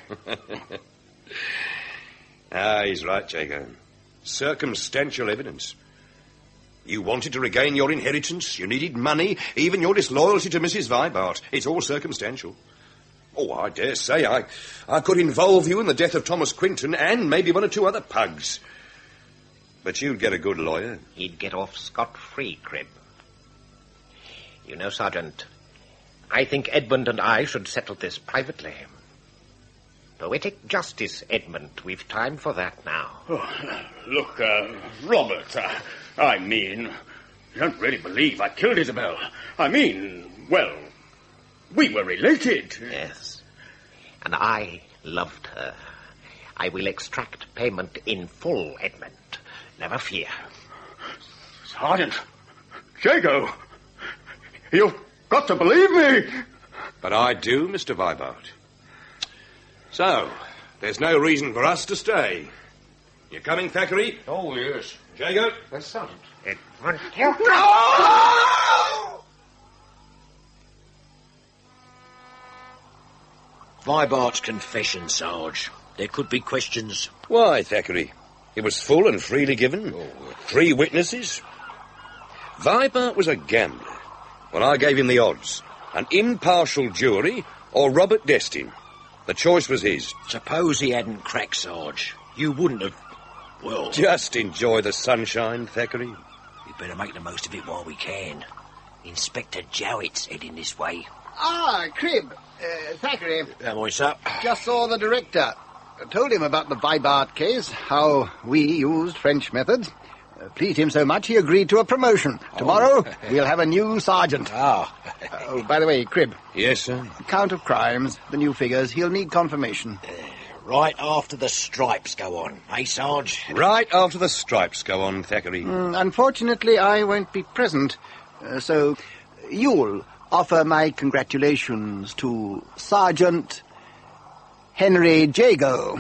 He's right, Jago. Circumstantial evidence. You wanted to regain your inheritance, you needed money, even your disloyalty to Mrs. Vibart. It's all circumstantial. Oh, I dare say I could involve you in the death of Thomas Quinton and maybe 1 or 2 other pugs. But you'd get a good lawyer. He'd get off scot-free, Crib. You know, Sergeant, I think Edmund and I should settle this privately. Poetic justice, Edmund. We've time for that now. Oh, look, Robert, I mean, you don't really believe I killed Isabel. I mean, well, we were related. Yes. And I loved her. I will extract payment in full, Edmund. Never fear. Sergeant, Jago, you've got to believe me. But I do, Mr. Vibart. So, there's no reason for us to stay. You coming, Thackeray? Oh, yes. Jago? Yes, Sergeant. Edmund. No! Vibart's confession, Sarge. There could be questions. Why, Thackeray? It was full and freely given. 3 witnesses. Vibart was a gambler. Well, I gave him the odds. an impartial jury, or Robert Destin. The choice was his. Suppose he hadn't cracked, Sarge. You wouldn't have... Well... Just enjoy the sunshine, Thackeray. We better make the most of it while we can. Inspector Jowett's heading this way. Ah, Crib. Thackeray. What's up? Just saw the director. Told him about the Vibart case, how we used French methods. Pleased him so much he agreed to a promotion. Tomorrow, we'll have a new sergeant. Oh, by the way, Crib. Yes, sir? Count of crimes, the new figures. He'll need confirmation. Right after the stripes go on, eh, Sarge? Right after the stripes go on, Thackeray. Unfortunately, I won't be present. So, you'll offer my congratulations to Sergeant Henry Jago.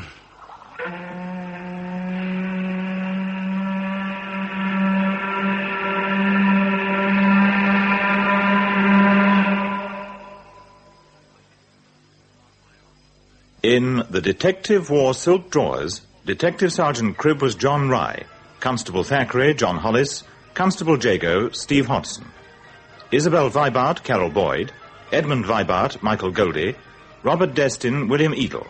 In The Detective Wore Silk Drawers, Detective Sergeant Cribb was John Rye, Constable Thackeray, John Hollis, Constable Jago, Steve Hodson. Isabel Vibart, Carol Boyd, Edmund Vibart, Michael Goldie, Robert Destin, William Edel.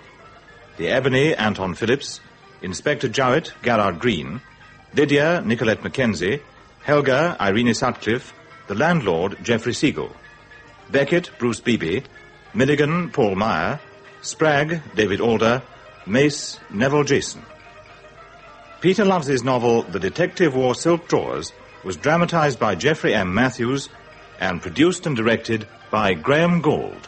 The Ebony, Anton Phillips, Inspector Jowett, Garrard Green, Lydia, Nicolette Mackenzie, Helga, Irene Sutcliffe, the Landlord, Geoffrey Siegel, Beckett, Bruce Beebe, Milligan, Paul Meyer, Spragg, David Alder, Mace, Neville Jason. Peter Lovesey's novel The Detective Wore Silk Drawers was dramatized by Geoffrey M. Matthews and produced and directed by Graham Gould.